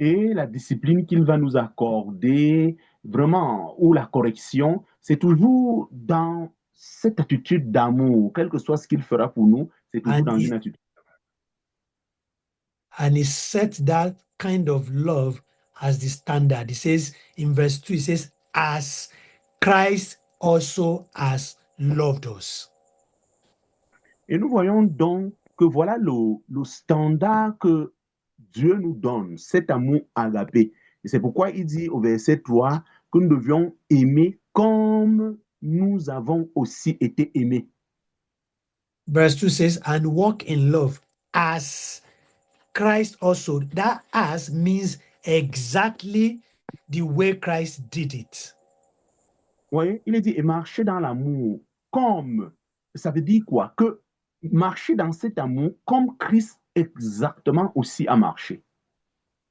Et la discipline qu'il va nous accorder, vraiment, ou la correction, c'est toujours dans cette attitude d'amour, quel que soit ce qu'il fera pour nous, c'est toujours dans une attitude. And he set that kind of love as the standard. He says in verse 2, he says, as Christ also has loved us. Et nous voyons donc que voilà le standard que Dieu nous donne, cet amour agapé. Et c'est pourquoi il dit au verset 3 que nous devions aimer comme nous avons aussi été aimés. Verse 2 says, and walk in love as Christ also. That as means exactly the way Christ did it. Oui, il est dit, et marcher dans l'amour comme, ça veut dire quoi? Que marcher dans cet amour comme Christ exactement aussi a marché.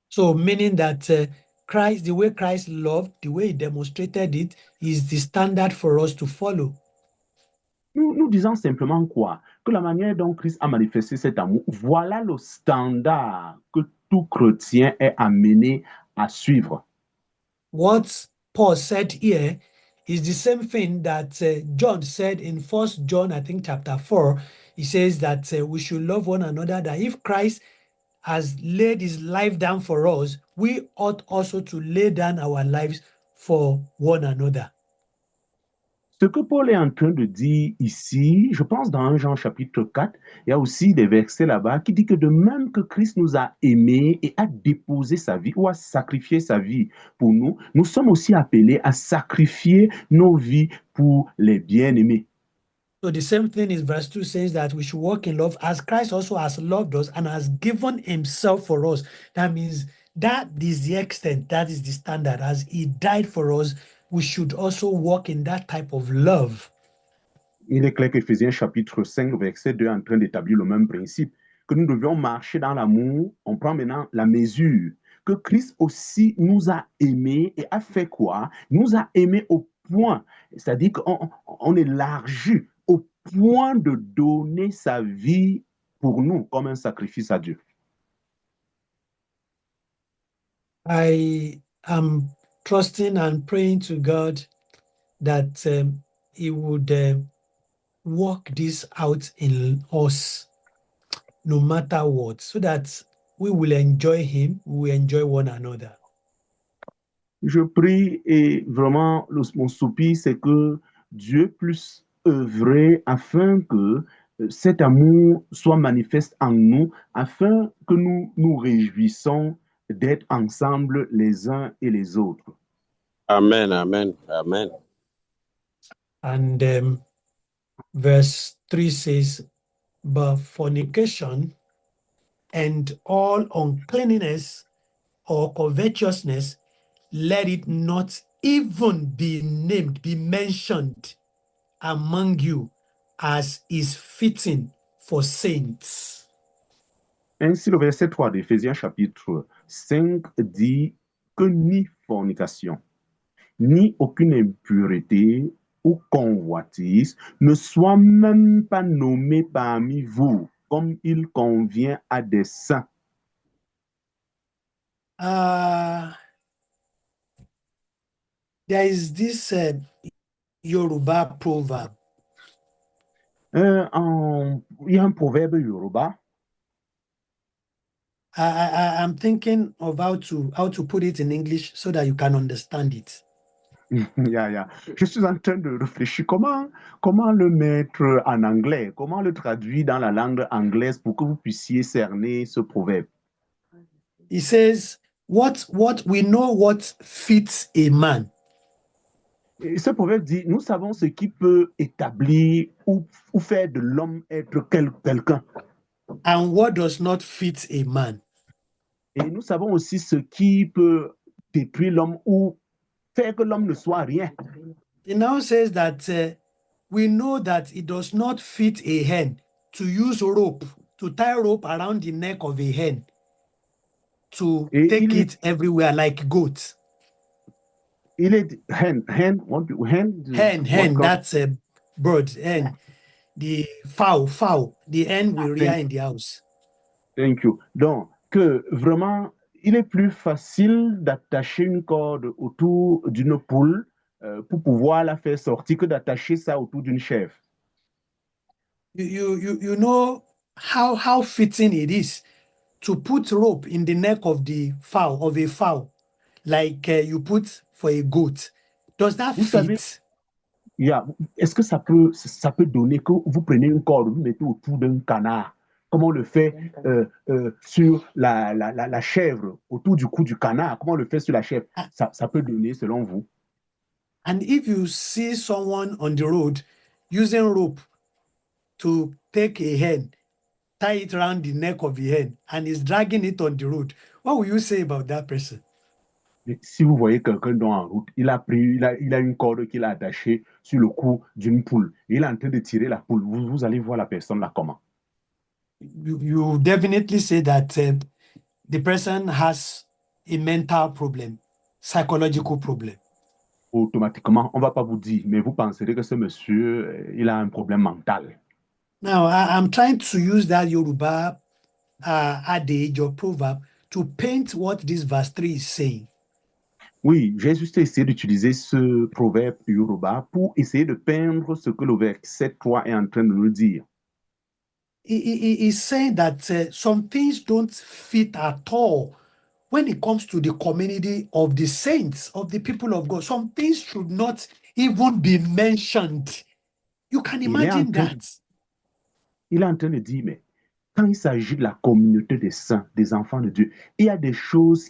So meaning that Christ, the way Christ loved, the way he demonstrated it, is the standard for us to follow. Nous disons simplement quoi? Que la manière dont Christ a manifesté cet amour, voilà le standard que tout chrétien est amené à suivre. What Paul said here is the same thing that John said in First John, I think chapter 4. He says that we should love one another, that if Christ has laid his life down for us, we ought also to lay down our lives for one another. Ce que Paul est en train de dire ici, je pense dans 1 Jean chapitre 4, il y a aussi des versets là-bas qui disent que de même que Christ nous a aimés et a déposé sa vie ou a sacrifié sa vie pour nous, nous sommes aussi appelés à sacrifier nos vies pour les bien-aimés. So the same thing is verse 2 says that we should walk in love as Christ also has loved us and has given himself for us. That means that is the extent, that is the standard. As he died for us, we should also walk in that type of love. Il est clair qu'Éphésiens chapitre 5, verset 2 est en train d'établir le même principe, que nous devions marcher dans l'amour. On prend maintenant la mesure que Christ aussi nous a aimés et a fait quoi? Nous a aimés au point, c'est-à-dire qu'on élargit au point de donner sa vie pour nous comme un sacrifice à Dieu. I am trusting and praying to God that he would work this out in us no matter what, so that we will enjoy him, we will enjoy one another. Je prie et vraiment mon soupir, c'est que Dieu puisse œuvrer afin que cet amour soit manifeste en nous, afin que nous nous réjouissons d'être ensemble les uns et les autres. Amen, amen, amen. And verse 3 says, but fornication and all uncleanness or covetousness, let it not even be named, be mentioned among you as is fitting for saints. Ainsi, le verset 3 d'Éphésiens chapitre 5 dit que ni fornication, ni aucune impureté ou convoitise ne soit même pas nommé parmi vous, comme il convient à des saints. There is this Yoruba proverb. Il y a un proverbe Yoruba. I'm thinking of how to put it in English so that you can understand it. Je suis en train de réfléchir comment le mettre en anglais, comment le traduire dans la langue anglaise pour que vous puissiez cerner ce proverbe. He says, what we know what fits a man. Et ce proverbe dit, nous savons ce qui peut établir ou faire de l'homme être quelqu'un. And what does not fit a man. Et nous savons aussi ce qui peut détruire l'homme ou faire que l'homme ne soit rien. It now says that we know that it does not fit a hen to use rope, to tie rope around the neck of a hen to take it everywhere like goats. Il est hen, that's a bird, hen. The fowl, the hen we rear in the house. Thank you. Donc, que vraiment, il est plus facile d'attacher une corde autour d'une poule pour pouvoir la faire sortir que d'attacher ça autour d'une chèvre. You know how fitting it is to put rope in the neck of a fowl, like you put for a goat. Does that Vous fit? savez, est-ce que ça peut donner que vous prenez une corde, vous mettez autour d'un canard, comme on le fait sur la chèvre, autour du cou du canard, comment on le fait sur la chèvre, ça peut donner selon vous. And if you see someone on the road using rope to take a hen, tie it around the neck of the hen, and is dragging it on the road, what will you say about that person? Si vous voyez quelqu'un en route, il a une corde qu'il a attachée sur le cou d'une poule. Et il est en train de tirer la poule. Vous allez voir la personne là comment? You definitely say that the person has a mental problem, psychological problem. Automatiquement, on ne va pas vous dire, mais vous penserez que ce monsieur, il a un problème mental. Now, I'm trying to use that Yoruba adage or proverb to paint what this verse 3 is saying. Oui, j'ai juste essayé d'utiliser ce proverbe Yoruba pour essayer de peindre ce que le verset 3 est en train de nous dire. He's saying that some things don't fit at all when it comes to the community of the saints, of the people of God. Some things should not even be mentioned. You can imagine that. Il est en train de dire, mais quand il s'agit de la communauté des saints, des enfants de Dieu, il y a des choses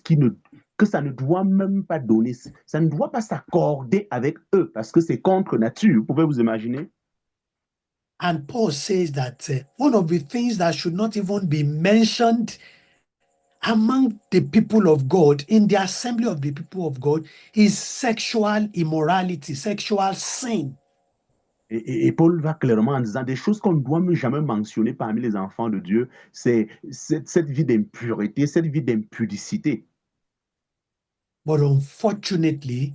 que ça ne doit même pas donner, ça ne doit pas s'accorder avec eux parce que c'est contre nature. Vous pouvez vous imaginer? And Paul says that one of the things that should not even be mentioned among the people of God, in the assembly of the people of God, is sexual immorality, sexual sin. Et Paul va clairement en disant des choses qu'on ne doit jamais mentionner parmi les enfants de Dieu, c'est cette vie d'impureté, cette vie d'impudicité. But unfortunately,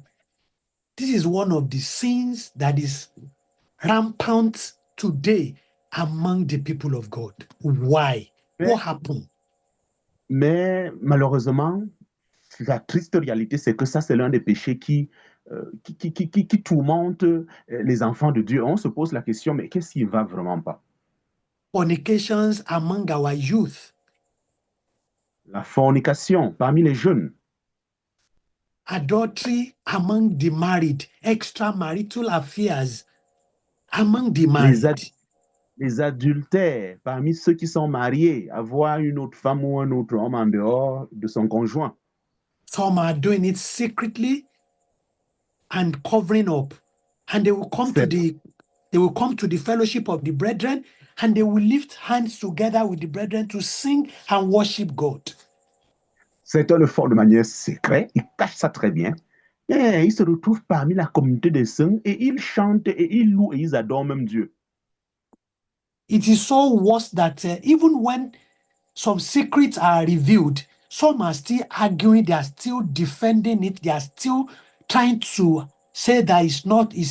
this is one of the sins that is rampant today among the people of God. Why? What happened? Mais malheureusement, la triste réalité, c'est que ça, c'est l'un des péchés qui tourmente les enfants de Dieu. On se pose la question, mais qu'est-ce qui ne va vraiment pas? Fornications among our youth. La fornication parmi les jeunes. Adultery among the married, extramarital affairs among the married. Les adultères parmi ceux qui sont mariés, avoir une autre femme ou un autre homme en dehors de son conjoint. Some are doing it secretly and covering up, and they will come to the fellowship of the brethren, and they will lift hands together with the brethren to sing and worship God. Certains le font de manière secrète, ils cachent ça très bien. Et ils se retrouvent parmi la communauté des saints et ils chantent et ils louent et ils adorent même Dieu. It is so worse that even when some secrets are revealed, some are still arguing, they are still defending it, they are still trying to say that it's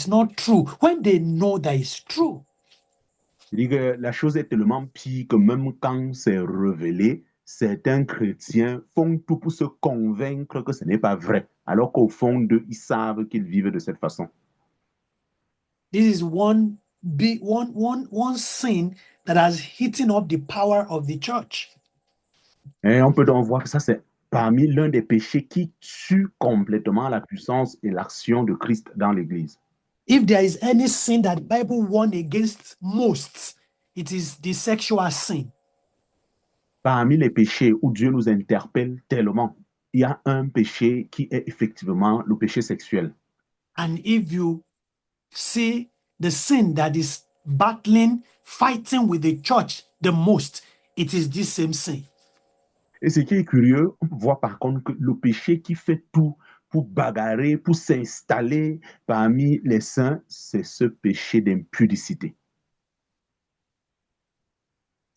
not true when they know that it's true. Je dis que la chose est tellement pire que même quand c'est révélé, certains chrétiens font tout pour se convaincre que ce n'est pas vrai, alors qu'au fond d'eux, ils savent qu'ils vivent de cette façon. This is one sin that has eaten up the power of the church. Et on peut donc voir que ça, c'est parmi l'un des péchés qui tue complètement la puissance et l'action de Christ dans l'Église. If there is any sin that the Bible warns against most, it is the sexual sin. Parmi les péchés où Dieu nous interpelle tellement, il y a un péché qui est effectivement le péché sexuel. And if you see the sin that is fighting with the church the most, it is this same sin. Et ce qui est curieux, on voit par contre que le péché qui fait tout pour bagarrer, pour s'installer parmi les saints, c'est ce péché d'impudicité.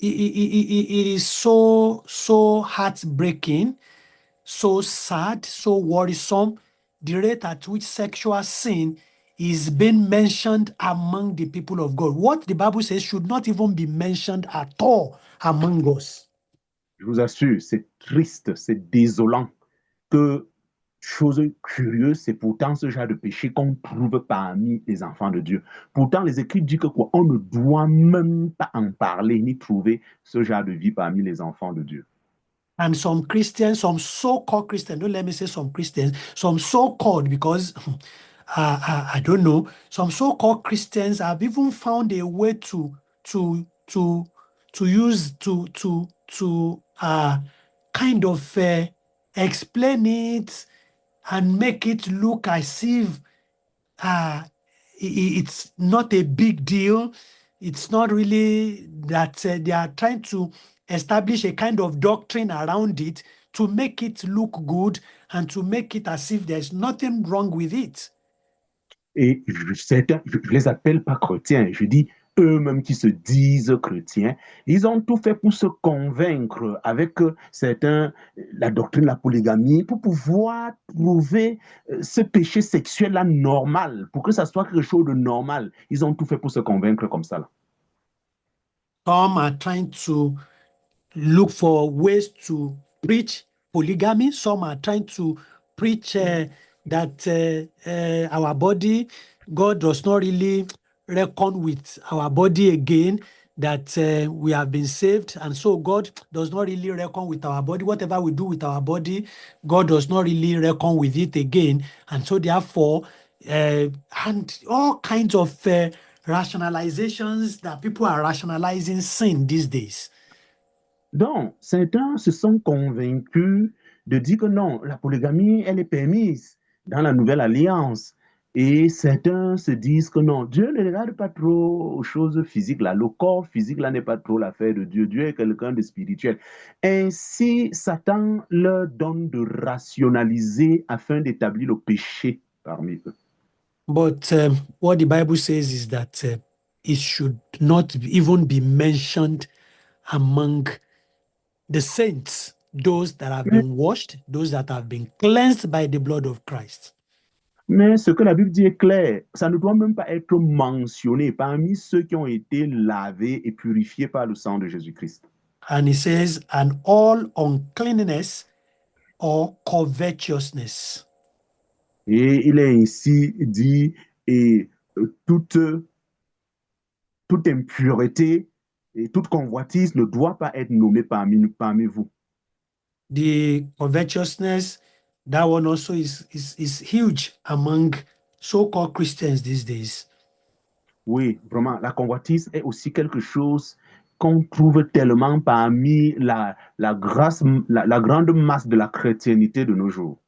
It is so heartbreaking, so sad, so worrisome, the rate at which sexual sin is being mentioned among the people of God. What the Bible says should not even be mentioned at all among us. Je vous assure, c'est triste, c'est désolant que, chose curieuse, c'est pourtant ce genre de péché qu'on trouve parmi les enfants de Dieu. Pourtant, les Écritures disent que quoi, on ne doit même pas en parler ni trouver ce genre de vie parmi les enfants de Dieu. And some Christians, some so-called Christians, don't let me say some Christians, some so-called, because I don't know, some so-called Christians have even found a way to kind of explain it and make it look as if it's not a big deal. It's not really that they are trying to establish a kind of doctrine around it to make it look good and to make it as if there's nothing wrong with it. Et certains, je les appelle pas chrétiens, je dis eux-mêmes qui se disent chrétiens, ils ont tout fait pour se convaincre avec certains, la doctrine de la polygamie, pour pouvoir trouver ce péché sexuel-là normal, pour que ça soit quelque chose de normal. Ils ont tout fait pour se convaincre comme ça. Là. Some are trying to look for ways to preach polygamy. Some are trying to preach that our body, God does not really reckon with our body again, that we have been saved. And so God does not really reckon with our body. Whatever we do with our body, God does not really reckon with it again. And so therefore, and all kinds of rationalizations that people are rationalizing sin these days. Donc, certains se sont convaincus de dire que non, la polygamie, elle est permise dans la nouvelle alliance. Et certains se disent que non, Dieu ne regarde pas trop aux choses physiques là. Le corps physique là n'est pas trop l'affaire de Dieu. Dieu est quelqu'un de spirituel. Ainsi, Satan leur donne de rationaliser afin d'établir le péché parmi eux. But what the Bible says is that it should not even be mentioned among the saints, those that have been washed, those that have been cleansed by the blood of Christ. Mais ce que la Bible dit est clair, ça ne doit même pas être mentionné parmi ceux qui ont été lavés et purifiés par le sang de Jésus-Christ. And he says, and all uncleanness or covetousness. Et il est ainsi dit, et toute impureté et toute convoitise ne doit pas être nommée parmi vous. The covetousness, that one also is huge among so-called Christians these days. Oui, vraiment, la convoitise est aussi quelque chose qu'on trouve tellement parmi la grande masse de la chrétienté de nos jours.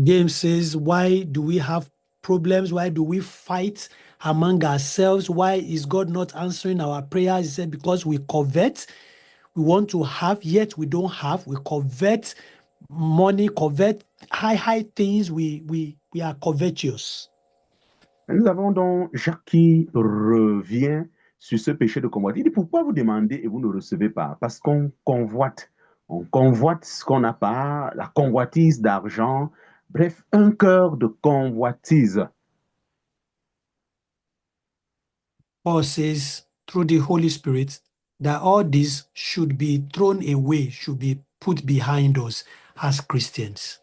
James says, why do we have problems? Why do we fight among ourselves? Why is God not answering our prayers? He said, because we covet, we want to have, yet we don't have. We covet money, high things, we are covetous. Nous avons donc Jacques qui revient sur ce péché de convoitise. Il dit, pourquoi vous demandez et vous ne recevez pas? Parce qu'on convoite. On convoite ce qu'on n'a pas, la convoitise d'argent. Bref, un cœur de convoitise. Paul says through the Holy Spirit that all this should be thrown away, should be put behind us as Christians.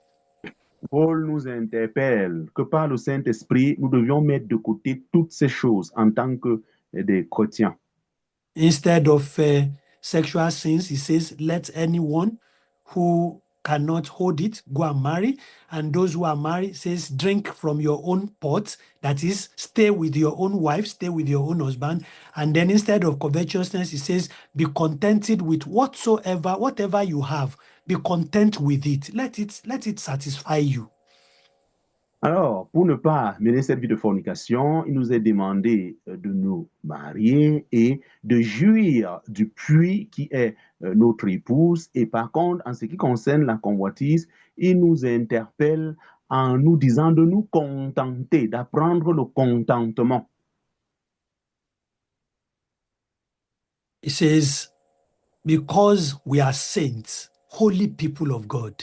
Paul nous interpelle que par le Saint-Esprit, nous devions mettre de côté toutes ces choses en tant que des chrétiens. Instead of sexual sins, he says, let anyone who cannot hold it go and marry. And those who are married, says, drink from your own pot. That is, stay with your own wife, stay with your own husband. And then instead of covetousness, he says, be contented with whatever you have. Be content with it. Let it satisfy you. Alors, pour ne pas mener cette vie de fornication, il nous est demandé de nous marier et de jouir du puits qui est notre épouse. Et par contre, en ce qui concerne la convoitise, il nous interpelle en nous disant de nous contenter, d'apprendre le contentement. It says, because we are saints, holy people of God.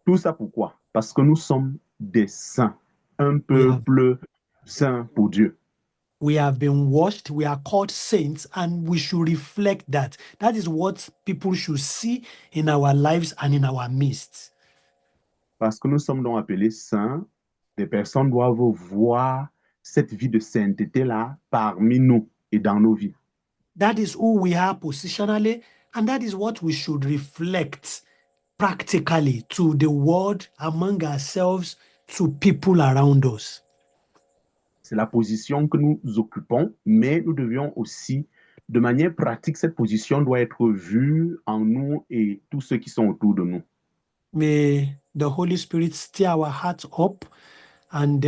Tout ça pourquoi? Parce que nous sommes des saints, un peuple saint pour Dieu. We have been washed, we are called saints, and we should reflect that. That is what people should see in our lives and in our midst. Parce que nous sommes donc appelés saints, des personnes doivent voir cette vie de sainteté-là parmi nous et dans nos vies. That is who we are positionally, and that is what we should reflect practically to the world, among ourselves, to people around us. C'est la position que nous occupons, mais nous devions aussi, de manière pratique, cette position doit être vue en nous et tous ceux qui sont autour de nous. May the Holy Spirit stir our hearts up and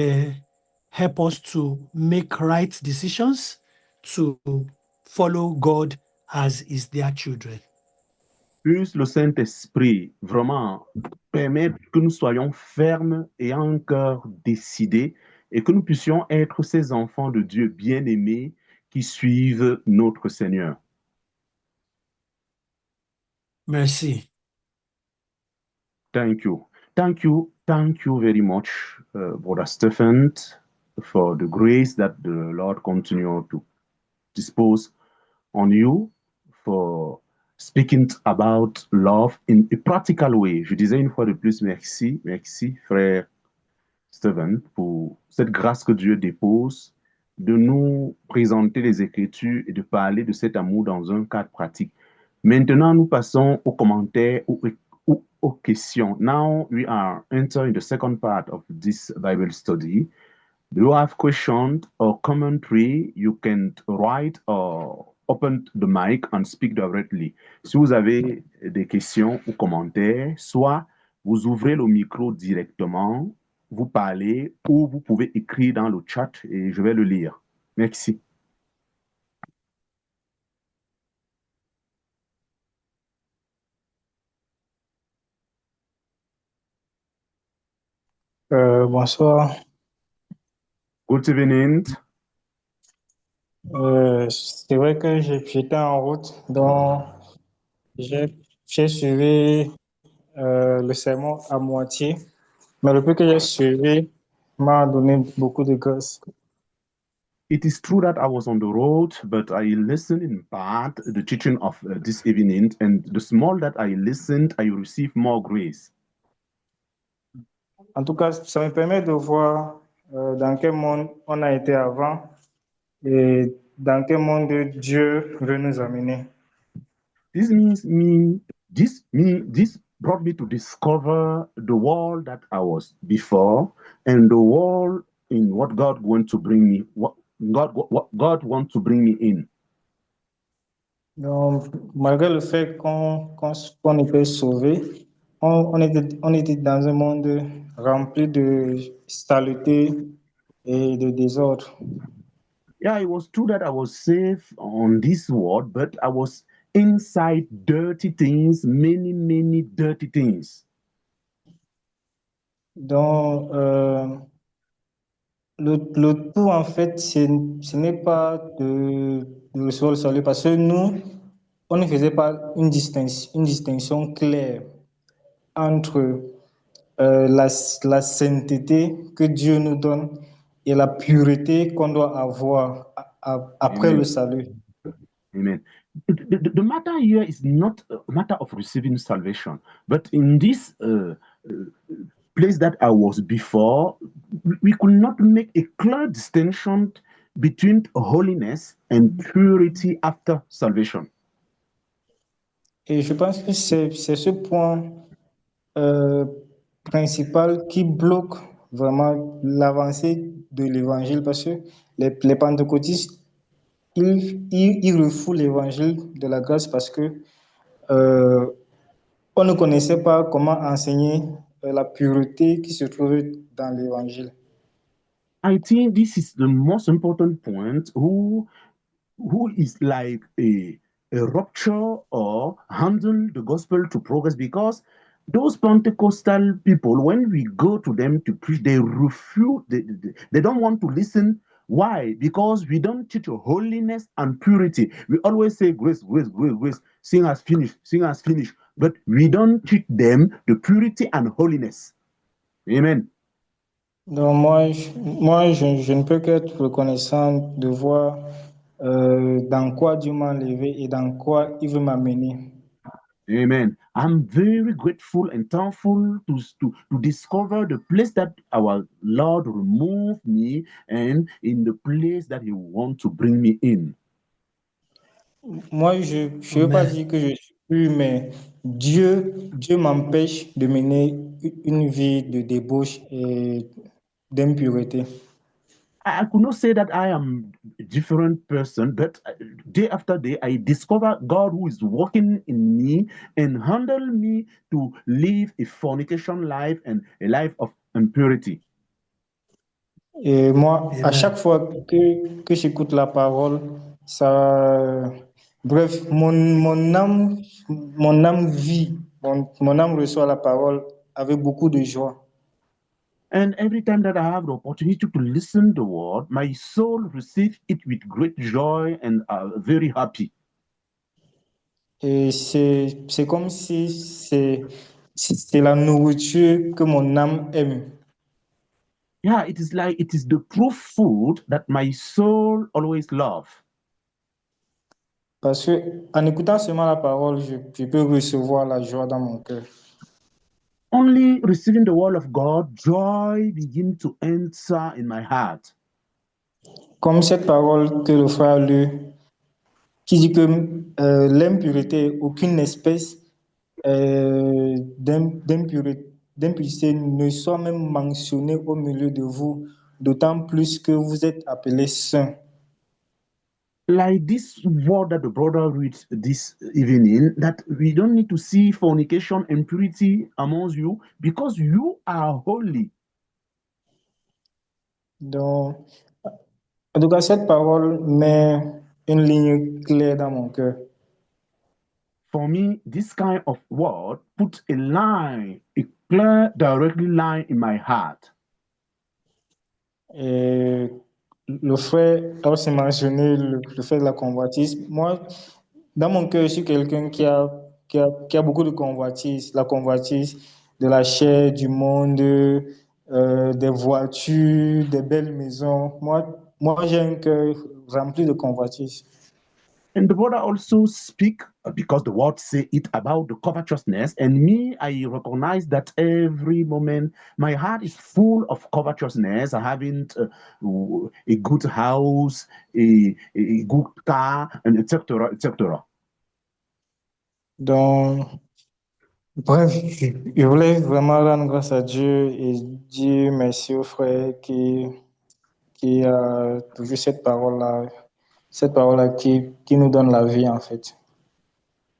help us to make right decisions, to follow God as is their children. Puisse le Saint-Esprit vraiment permettre que nous soyons fermes et un cœur décidé et que nous puissions être ces enfants de Dieu bien-aimés qui suivent notre Seigneur. Merci. Thank you. Thank you. Thank you very much, Brother Stephen, for the grace that the Lord continue to dispose on you, for speaking about love in a practical way. Je disais une fois de plus, merci, frère Stephen, pour cette grâce que Dieu dépose de nous présenter les Écritures et de parler de cet amour dans un cadre pratique. Maintenant, nous passons aux commentaires ou aux questions. Now we are entering the second part of this Bible study. Do you have questions or commentary? You can write or open the mic and speak directly. Si vous avez des questions ou commentaires, soit vous ouvrez le micro directement, vous parlez, ou vous pouvez écrire dans le chat et je vais le lire. Merci. Bonsoir. Good evening. C'est vrai que j'étais en route, donc j'ai suivi le sermon à moitié, mais le peu que j'ai suivi m'a donné beaucoup de grâce. It is true that I was on the road, but I listened in part the teaching of this evening, and the small that I listened, I received more grace. En tout cas, ça me permet de voir dans quel monde on a été avant et dans quel monde Dieu veut nous amener. This brought me to discover the world that I was before and the world in what God wants to bring me, what God wants to bring me in. Donc, malgré le fait qu'on était sauvé, on était dans un monde rempli de saleté et de désordre. Yeah, it was true that I was safe on this world, but I was inside dirty things, many dirty things. Donc, le tout, en fait, ce n'est pas de recevoir le salut parce que nous, on ne faisait pas une distinction claire entre la sainteté que Dieu nous donne et la pureté qu'on doit avoir après le Amen. salut. Amen. The matter here is not a matter of receiving salvation, but in this place that I was before, we could not make a clear distinction between holiness and purity after salvation. Et je pense que c'est ce point euh, principal qui bloque vraiment l'avancée de l'évangile parce que les pentecôtistes, ils refoulent l'évangile de la grâce parce que euh, on ne connaissait pas comment enseigner la pureté qui se trouvait dans l'évangile. I think this is the most important point who is like a rupture or handle the gospel to progress because those Pentecostal people, when we go to them to preach, they refuse, they don't want to listen. Why? Because we don't teach holiness and purity. We always say grace, grace, grace, grace. Sing as finished, sing as finished. But we don't teach them the purity and holiness. Amen. Donc je ne peux qu'être reconnaissant de voir dans quoi Dieu m'a enlevé et dans quoi il veut m'amener. Amen. I'm very grateful and thankful to discover the place that our Lord removed me and in the place that He wants to bring me in. Moi, je ne veux pas Amen. dire que je suis pur, mais Dieu m'empêche de mener une vie de débauche et d'impureté. I could not say that I am a different person, but day after day, I discover God who is working in me and handle me to live a fornication life and a life of impurity. Et moi, à Amen. chaque fois que j'écoute la parole, ça, bref, mon âme vit, mon âme reçoit la parole avec beaucoup de joie. And every time that I have the opportunity to listen the word, my soul receives it with great joy and very happy. Et c'est comme si c'est la nourriture que mon âme aime. Yeah, it is like it is the true food that my soul always love. Parce que en écoutant seulement la parole, je peux recevoir la joie dans mon cœur. Only receiving the word of God, joy begins to enter in my heart. Comme cette parole que le frère a lue, qui dit que l'impureté est aucune espèce d'impurité ne soit même mentionnée au milieu de vous, d'autant plus que vous êtes appelés saints. Like this word that the brother reads this evening, that we don't need to see fornication and impurity amongst you because you are holy. Donc, en tout cas, cette parole met une ligne claire dans mon cœur. For me, this kind of word puts a line, a clear, directly line in my heart. Et le frère a aussi mentionné le fait de la convoitise. Moi, dans mon cœur, je suis quelqu'un qui a beaucoup de convoitise. La convoitise de la chair, du monde, des voitures, des belles maisons. Moi j'ai un cœur rempli de convoitise. And the brother also speak because the word say it about the covetousness. And me, I recognize that every moment my heart is full of covetousness. I haven't a good house, a good car, and etc. etc. Donc, bref, je voulais vraiment rendre grâce à Dieu et dire merci au frère qui a toujours cette parole-là qui nous donne la vie en fait.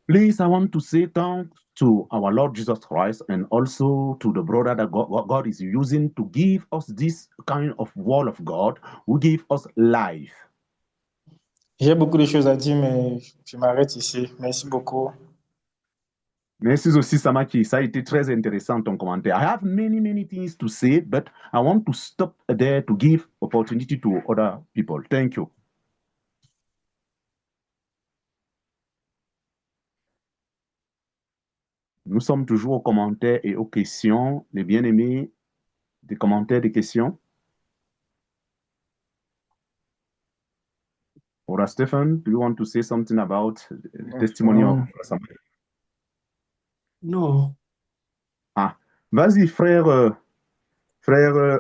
Please, I want to say thanks to our Lord Jesus Christ and also to the brother that God is using to give us this kind of word of God who give us life. J'ai beaucoup de choses à dire, mais je m'arrête ici. Merci beaucoup. Merci aussi, Samaki. Ça a été très intéressant ton commentaire. I have many things to say, but I want to stop there to give opportunity to other people. Thank you. Nous sommes toujours aux commentaires et aux questions. Les bien-aimés, des commentaires, des questions. Ora Stephen, do you want to say something about the testimony of Samaki? No. Ah, vas-y, frère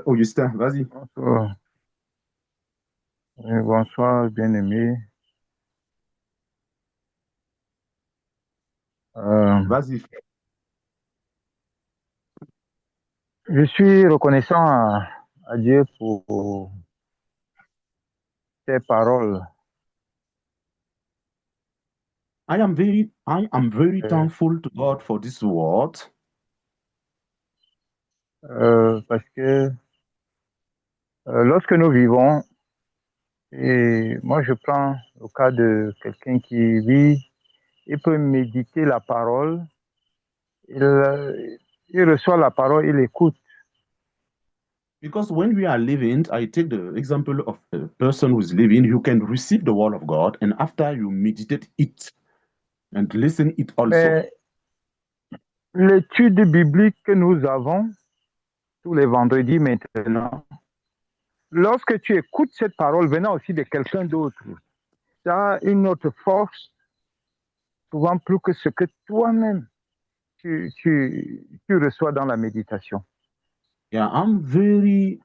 Augustin, vas-y. Bonsoir. Oui, bonsoir, bien-aimé. Vas-y. Je suis reconnaissant à Dieu pour tes paroles. I am very thankful to God for this word. Parce que lorsque nous vivons, et moi je prends le cas de quelqu'un qui vit, il peut méditer la parole, il reçoit la parole, il écoute. Because when we are living, I take the example of a person who is living, you can receive the word of God, and after you meditate it and listen it also. Mais l'étude biblique que nous avons tous les vendredis maintenant, lorsque tu écoutes cette parole venant aussi de quelqu'un d'autre, ça a une autre force, souvent plus que ce que toi-même tu reçois dans la méditation. Yeah, I'm very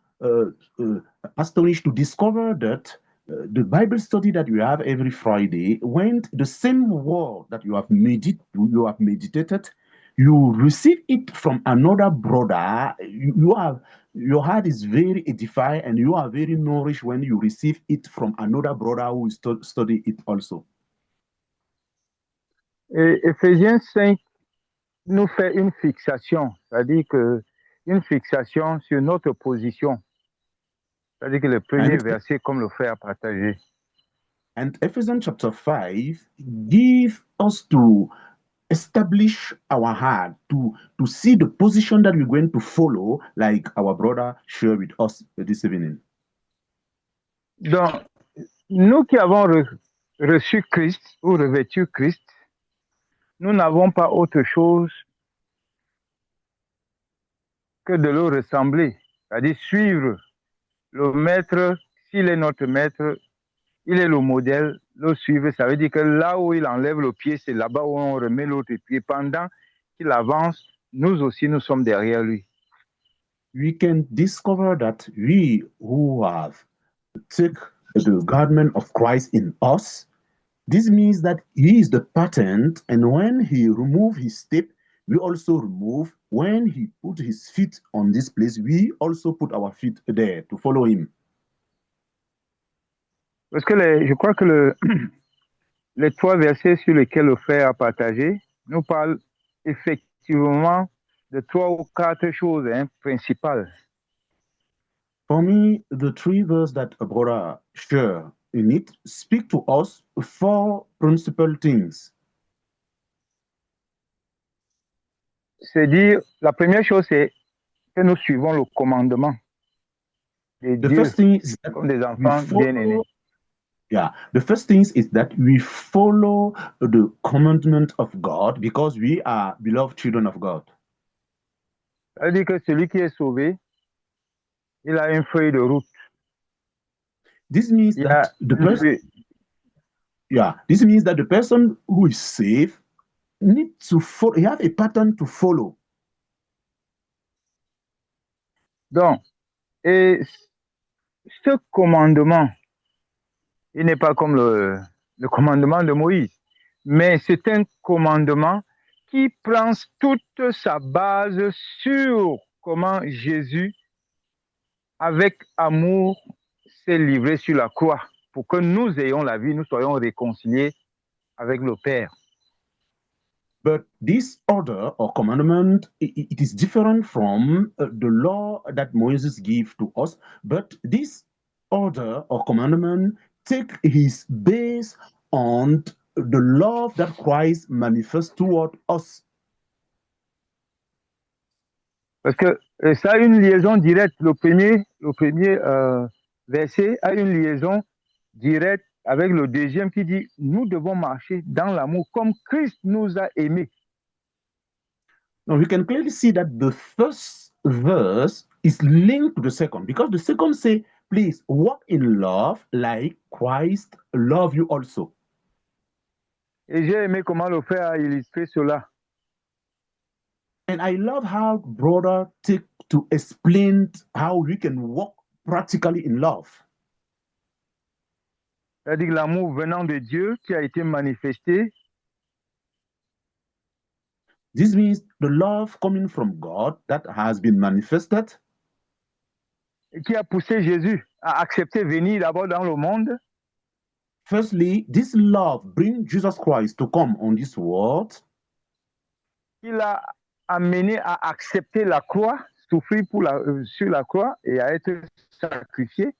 astonished to discover that the Bible study that we have every Friday, when the same word that you have meditated, you receive it from another brother. Your heart is very edified, and you are very nourished when you receive it from another brother who study it also. Et Éphésiens 5 nous fait une fixation, c'est-à-dire que une fixation sur notre position. C'est-à-dire que le premier verset, comme le frère a partagé. And Ephesians chapter 5 give us to establish our heart, to see the position that we're going to follow, like our brother shared with us this evening. Donc, nous qui avons reçu Christ ou revêtu Christ, nous n'avons pas autre chose que de le ressembler, c'est-à-dire suivre le maître. S'il est notre maître, il est le modèle, le suivre. Ça veut dire que là où il enlève le pied, c'est là-bas où on remet l'autre pied. Pendant qu'il avance, nous aussi, nous sommes derrière lui. We can discover that we who have took the garment of Christ in us, this means that he is the pattern, and when he remove his step, we also remove. When he put his feet on this place, we also put our feet there to follow him. Parce que je crois que les 3 versets sur lesquels le frère a partagé nous parlent effectivement de 3 ou 4 choses principales. For me, the 3 verses that a brother shared in it speak to us 4 principal things. C'est dire, la première chose, c'est que nous suivons le commandement de The Dieu first thing is that comme des enfants bien-aimés. Yeah, the first thing is that we follow the commandment of God because we are beloved children of God. Ça veut dire que celui qui est sauvé, il a une feuille de route. This means that the person, this means that the person who is saved needs to follow. He have a pattern to follow. Donc, et ce commandement, il n'est pas comme le commandement de Moïse, mais c'est un commandement qui prend toute sa base sur comment Jésus, avec amour, s'est livré sur la croix pour que nous ayons la vie, nous soyons réconciliés avec le Père. But this order or commandment, it is different from the law that Moses gave to us. But this order or commandment take his base on the love that Christ manifests toward us. Parce que ça a une liaison directe. Le premier verset a une liaison directe avec le deuxième qui dit nous devons marcher dans l'amour comme Christ nous a aimés. Now we can clearly see that the first verse is linked to the second because the second say, please walk in love like Christ loved you also. Et j'ai aimé comment le frère a illustré cela. And I love how brother take to explain how we can walk practically in love. C'est-à-dire l'amour venant de Dieu qui a été manifesté. This means the love coming from God that has been manifested. Et qui a poussé Jésus à accepter venir d'abord dans le monde. Firstly, this love brings Jesus Christ to come on this world. Il a amené à accepter la croix, souffrir sur la croix et à être sacrifié.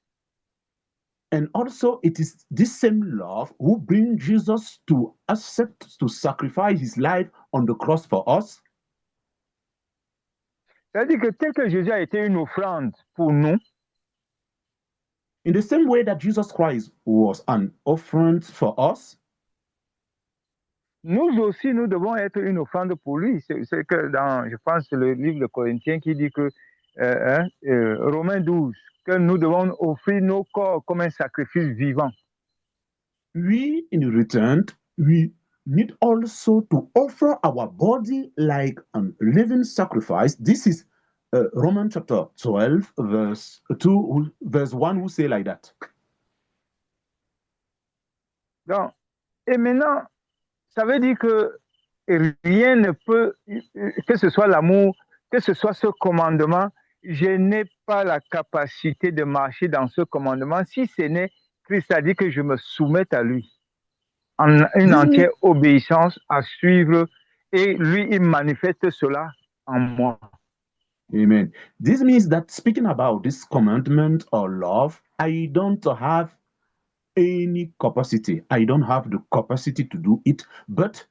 And also, it is this same love who brings Jesus to accept to sacrifice his life on the cross for us. C'est-à-dire que tel que Jésus a été une offrande pour nous, in the same way that Jesus Christ was an offering for us, nous aussi, nous devons être une offrande pour lui. C'est que dans, je pense, le livre de Corinthiens qui dit que, Romains 12, que nous devons offrir nos corps comme un sacrifice vivant. We, in return, we need also to offer our body like a living sacrifice. This is Romans chapter 12, verse 2, verse 1, who say like that. Donc, et maintenant, ça veut dire que rien ne peut, que ce soit l'amour, que ce soit ce commandement, je n'ai pas la capacité de marcher dans ce commandement si ce n'est Christ a dit que je me soumette à lui en une entière obéissance à suivre et lui, il manifeste cela en moi. Amen. This means that speaking about this commandment or love, I don't have any capacity. I don't have the capacity to do it, but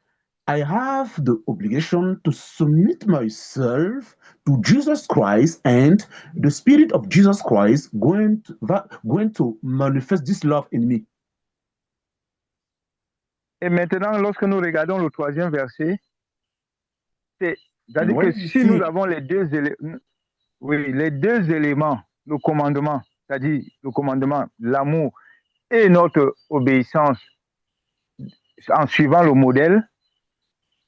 I have the obligation to submit myself to Jesus Christ, and the Spirit of Jesus Christ going to manifest this love in me. Et maintenant, lorsque nous regardons le troisième verset, c'est-à-dire que si nous avons les deux éléments, le commandement, c'est-à-dire le commandement, l'amour et notre obéissance en suivant le modèle,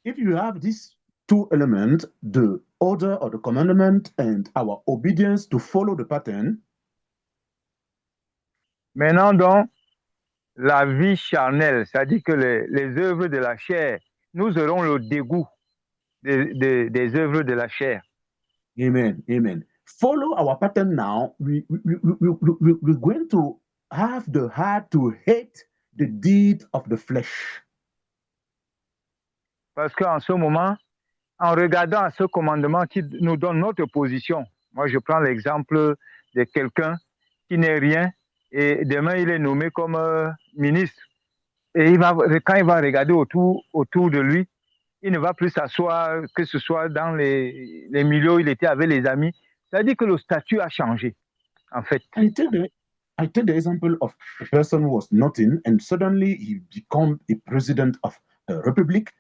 if you have these two elements, the order or the commandment and our obedience to follow the pattern, maintenant donc, la vie charnelle, c'est-à-dire que les œuvres de la chair, nous aurons le dégoût des œuvres de la chair. Amen, amen. Follow our pattern now. We're going to have the heart to hate the deed of the flesh. Parce qu'en ce moment, en regardant à ce commandement qui nous donne notre position, moi je prends l'exemple de quelqu'un qui n'est rien et demain il est nommé comme ministre. Et quand il va regarder autour de lui, il ne va plus s'asseoir, que ce soit dans les milieux où il était avec les amis. C'est-à-dire que le statut a changé, en fait. I take the example of a person who was nothing and suddenly he became a president of a republic.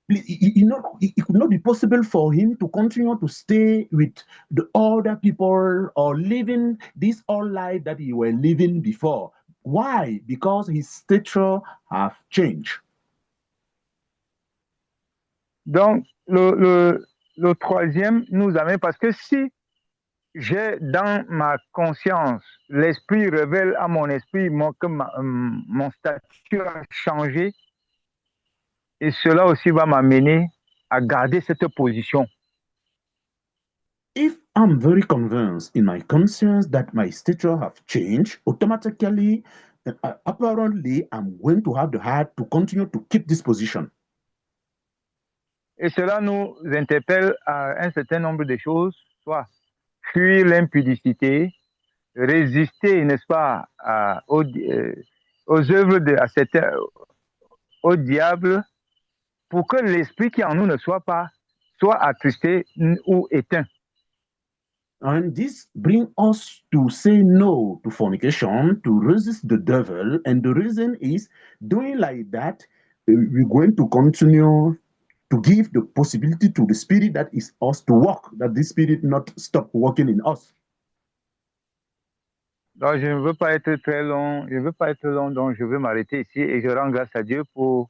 It could not be possible for him to continue to stay with the other people or living this old life that he was living before. Why? Because his stature have changed. Donc, le troisième nous amène, parce que si j'ai dans ma conscience, l'esprit révèle à mon esprit que mon statut a changé, et cela aussi va m'amener à garder cette position. If I'm very convinced in my conscience that my stature have changed, automatically, apparently, I'm going to have the heart to continue to keep this position. Et cela nous interpelle à un certain nombre de choses, soit fuir l'impudicité, résister, n'est-ce pas, aux œuvres au diable, pour que l'esprit qui en nous ne soit attristé ou éteint. And this brings us to say no to fornication, to resist the devil. And the reason is doing like that, we're going to continue to give the possibility to the spirit that is us to work, that this spirit not stop working in us. Donc, je ne veux pas être très long, donc je veux m'arrêter ici et je rends grâce à Dieu pour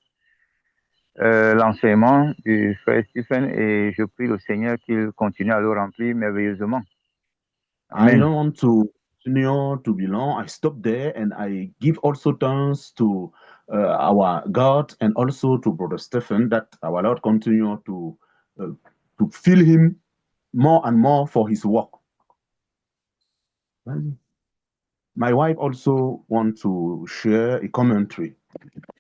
l'enseignement du frère Stephen et je prie le Seigneur qu'il continue à le remplir merveilleusement. I Amen. don't want to continue to be long. I stop there and I give also thanks to our God and also to Brother Stephen that our Lord continue to fill him more and more for his work. My wife also wants to share a commentary.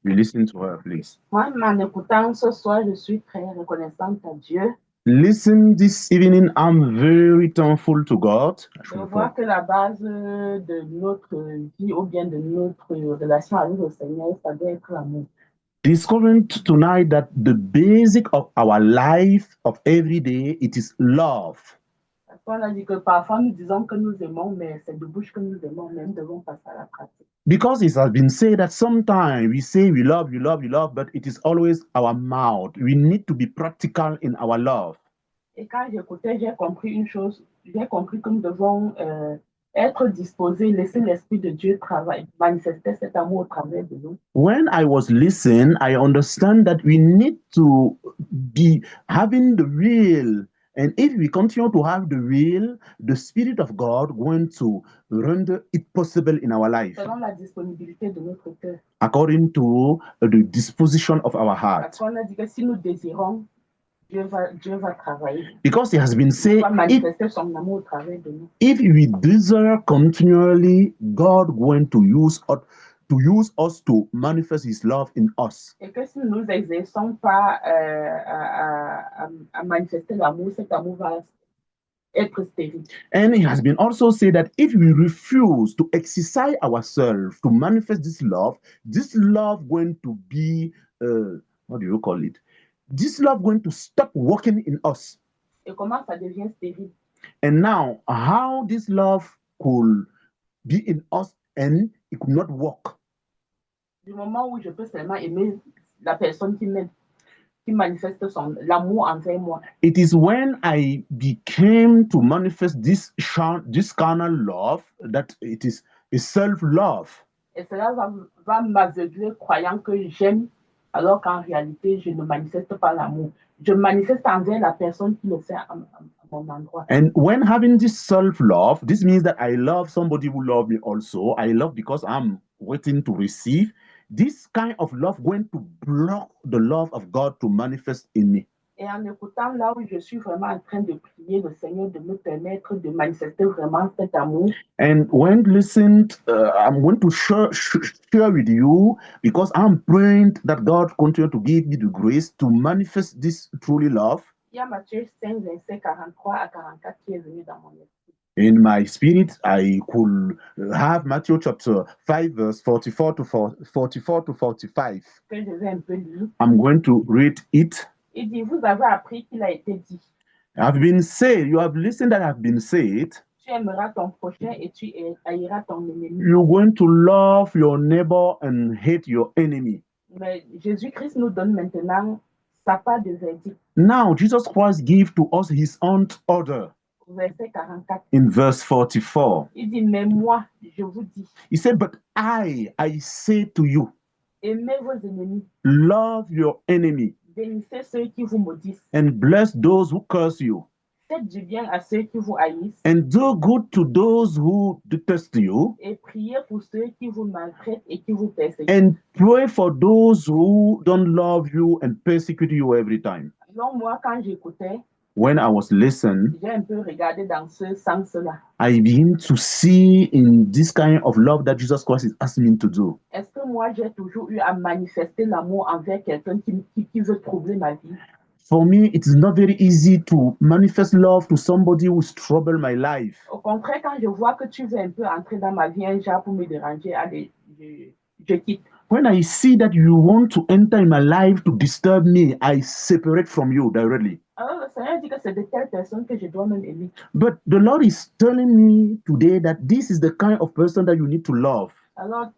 We listen to her, please. Moi, en écoutant ce soir, je suis très reconnaissante à Dieu. Listen this evening, I'm very thankful to God. Je vois que la base de notre vie ou bien de notre relation avec le Seigneur, ça doit être l'amour. Discovering tonight that the basic of our life of every day, it is love. On a dit que parfois nous disons que nous aimons, mais c'est de bouche que nous aimons, mais nous devons passer à la pratique. Because it has been said that sometimes we say we love, but it is always our mouth. We need to be practical in our love. Et quand j'écoutais, j'ai compris une chose. J'ai compris que nous devons être disposés, laisser l'Esprit de Dieu travailler, manifester cet amour au travers de nous. When I was listening, I understand that we need to be having the will. And if we continue to have the will, the Spirit of God going to render it possible in our life. Selon la disponibilité de notre cœur. According to the disposition of our heart. Parce qu'on a dit que si nous désirons, Dieu va travailler. Because it has been said, if we desire continually, God going to use us to manifest His love in us. Et que si nous n'exerçons pas à manifester l'amour, cet amour va être stérile. And it has been also said that if we refuse to exercise ourselves to manifest this love going to be, what do you call it? This love going to stop working in us. Et comment ça devient stérile? And now, how this love could be in us and it could not work. Du moment où je peux seulement aimer la personne qui m'aime, qui manifeste l'amour envers moi. It is when I became to manifest this carnal love that it is a self-love. Et cela va m'aveugler croyant que j'aime, alors qu'en réalité, je ne manifeste pas l'amour. Je manifeste envers la personne qui le fait à mon endroit. And when having this self-love, this means that I love somebody who loves me also. I love because I'm waiting to receive. This kind of love going to block the love of God to manifest in me. Et en écoutant là où je suis vraiment en train de prier le Seigneur de me permettre de manifester vraiment cet amour. And when listened, I'm going to share with you because I'm praying that God continue to give me the grace to manifest this truly love. Il y a Matthieu 5, verset 43 à 44 qui est venu dans mon esprit. In my spirit, I could have Matthew chapter 5, verse 44 to 45. Que je vais un peu lire. I'm going to read it. Il dit, vous avez appris qu'il a été dit. Have been said, you have listened that have been said. Tu aimeras ton prochain et tu haïras ton ennemi. You're going to love your neighbor and hate your enemy. Mais Jésus-Christ nous donne maintenant sa part de verdict. Now, Jesus Christ gives to us his own order. Verset 44. In verse 44. Il dit, mais moi, je vous dis. He said, but I say to you. Aimez vos ennemis. Love your enemy. Bénissez ceux qui vous maudissent. And bless those who curse you. Faites du bien à ceux qui vous haïssent. And do good to those who detest you. Et priez pour ceux qui vous maltraitent et qui vous persécutent. And pray for those who don't love you and persecute you every time. Donc moi, quand j'écoutais, when I was listening, j'ai un peu regardé dans ce sens-là. I begin to see in this kind of love that Jesus Christ is asking me to do. Est-ce que moi, j'ai toujours eu à manifester l'amour envers quelqu'un qui veut troubler ma vie? For me, it is not very easy to manifest love to somebody who's troubled my life. Au contraire, quand je vois que tu veux un peu entrer dans ma vie, un genre pour me déranger, allez, je quitte. When I see that you want to enter in my life to disturb me, I separate from you directly. Alors, le Seigneur dit que c'est de telles personnes que je dois même aimer. But the Lord is telling me today that this is the kind of person that you need to love. Alors,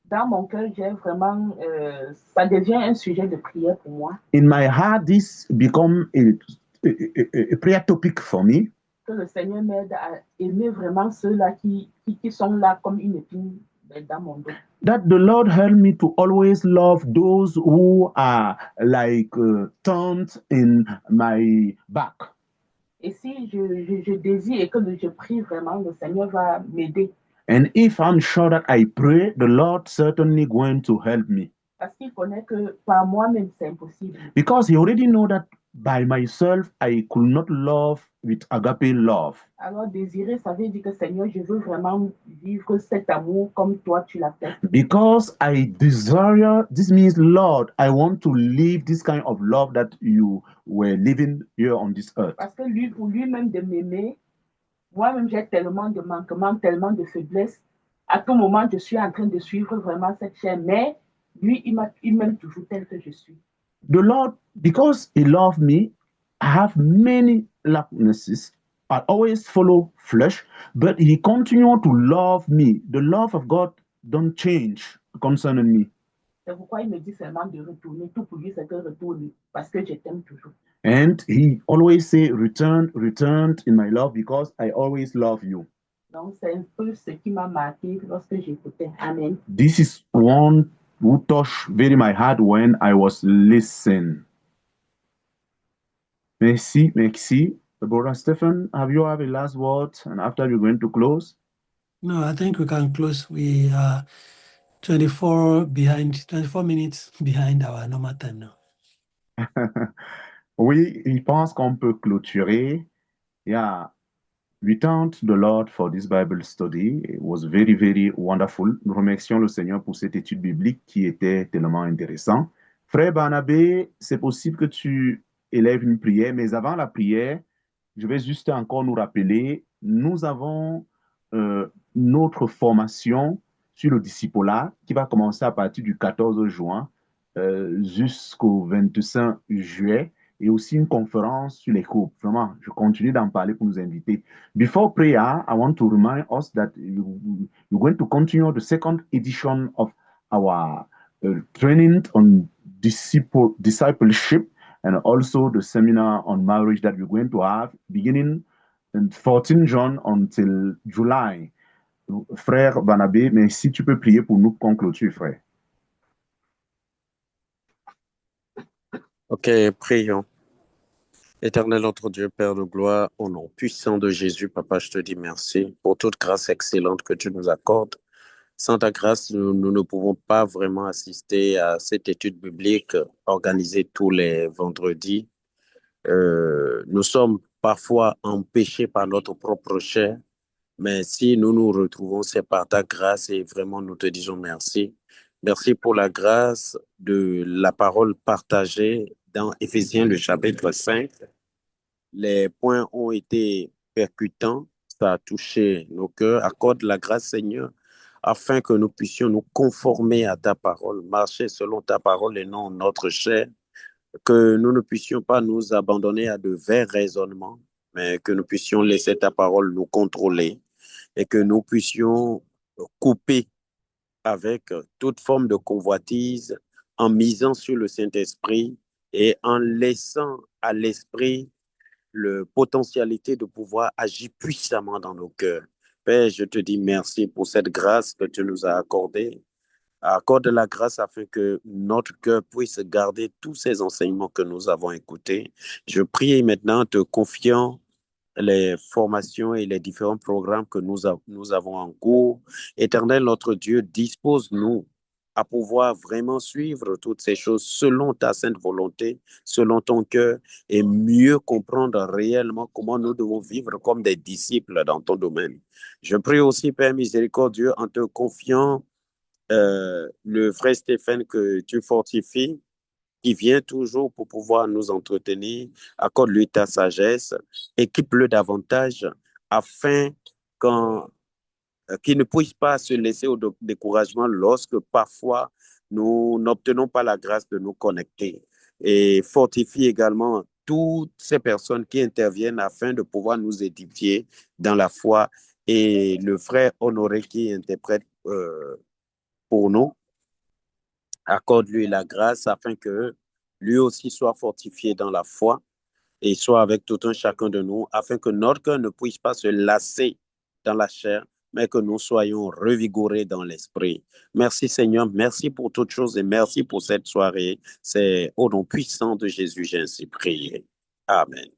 dans mon cœur, j'ai vraiment, ça devient un sujet de prière pour moi. In my heart, this become a prayer topic for me. Que le Seigneur m'aide à aimer vraiment ceux-là qui sont là comme une épine dans mon dos. That the Lord help me to always love those who are like thorns in my back. Et si je désire et que je prie vraiment, le Seigneur va m'aider. And if I'm sure that I pray, the Lord certainly going to help me. Parce qu'il connaît que par moi-même, c'est impossible. Because he already know that by myself, I could not love with agape love. Alors, désirer, ça veut dire que Seigneur, je veux vraiment vivre cet amour comme toi, tu l'as fait. Because I desire, this means, Lord, I want to live this kind of love that you were living here on this earth. Parce que lui, pour lui-même de m'aimer, moi-même, j'ai tellement de manquements, tellement de faiblesses. À tout moment, je suis en train de suivre vraiment cette chaîne. Mais lui, il m'aime toujours tel que je suis. The Lord, because he loved me, I have many likenesses. I always follow flesh, but he continued to love me. The love of God don't change concerning me. C'est pourquoi il me dit seulement de retourner. Tout pour lui, c'est que retourne, parce que je t'aime toujours. And he always say, return in my love because I always love you. Donc, c'est un peu ce qui m'a marqué lorsque j'écoutais. Amen. This is one who touched very my heart when I was listening. Merci. Brother Stephen, have you have a last word? And after we're going to close? No, I think we can close. We are 24 minutes behind our normal time now. Oui, il pense qu'on peut clôturer. Yeah. We thank the Lord for this Bible study. It was very, very wonderful. Nous remercions le Seigneur pour cette étude biblique qui était tellement intéressante. Frère Barnabé, c'est possible que tu élèves une prière, mais avant la prière, je vais juste encore nous rappeler, nous avons notre formation sur le discipulat qui va commencer à partir du 14 juin jusqu'au 25 juillet. Et aussi une conférence sur les groupes. Vraiment, je continue d'en parler pour nous inviter. Before prayer, I want to remind us that you're going to continue the second edition of our training on discipleship and also the seminar on marriage that we're going to have beginning on 14 June until July. Frère Barnabé, mais si tu peux prier pour nous conclure, frère. Ok, prions. Éternel notre Dieu, Père de gloire, au nom puissant de Jésus, Papa, je te dis merci pour toute grâce excellente que tu nous accordes. Sans ta grâce, nous ne pouvons pas vraiment assister à cette étude biblique organisée tous les vendredis. Nous sommes parfois empêchés par notre propre chair, mais si nous nous retrouvons, c'est par ta grâce et vraiment nous te disons merci. Merci pour la grâce de la parole partagée dans Éphésiens, le chapitre 5. Les points ont été percutants, ça a touché nos cœurs. Accorde la grâce, Seigneur, afin que nous puissions nous conformer à ta parole, marcher selon ta parole et non notre chair, que nous ne puissions pas nous abandonner à de vains raisonnements, mais que nous puissions laisser ta parole nous contrôler et que nous puissions couper avec toute forme de convoitise en misant sur le Saint-Esprit et en laissant à l'Esprit la potentialité de pouvoir agir puissamment dans nos cœurs. Père, je te dis merci pour cette grâce que tu nous as accordée. Accorde la grâce afin que notre cœur puisse garder tous ces enseignements que nous avons écoutés. Je prie maintenant, te confiant les formations et les différents programmes que nous avons en cours. Éternel, notre Dieu, dispose-nous à pouvoir vraiment suivre toutes ces choses selon ta sainte volonté, selon ton cœur, et mieux comprendre réellement comment nous devons vivre comme des disciples dans ton domaine. Je prie aussi, Père miséricordieux, en te confiant le frère Stéphane que tu fortifies, qui vient toujours pour pouvoir nous entretenir. Accorde-lui ta sagesse, équipe-le davantage afin qu'il ne puisse pas se laisser au découragement lorsque parfois nous n'obtenons pas la grâce de nous connecter. Et fortifie également toutes ces personnes qui interviennent afin de pouvoir nous édifier dans la foi, et le frère Honoré qui interprète pour nous. Accorde-lui la grâce afin que lui aussi soit fortifié dans la foi et soit avec tout un chacun de nous, afin que notre cœur ne puisse pas se lasser dans la chair, mais que nous soyons revigorés dans l'esprit. Merci Seigneur, merci pour toutes choses et merci pour cette soirée. C'est au nom puissant de Jésus j'ai ainsi prié. Amen.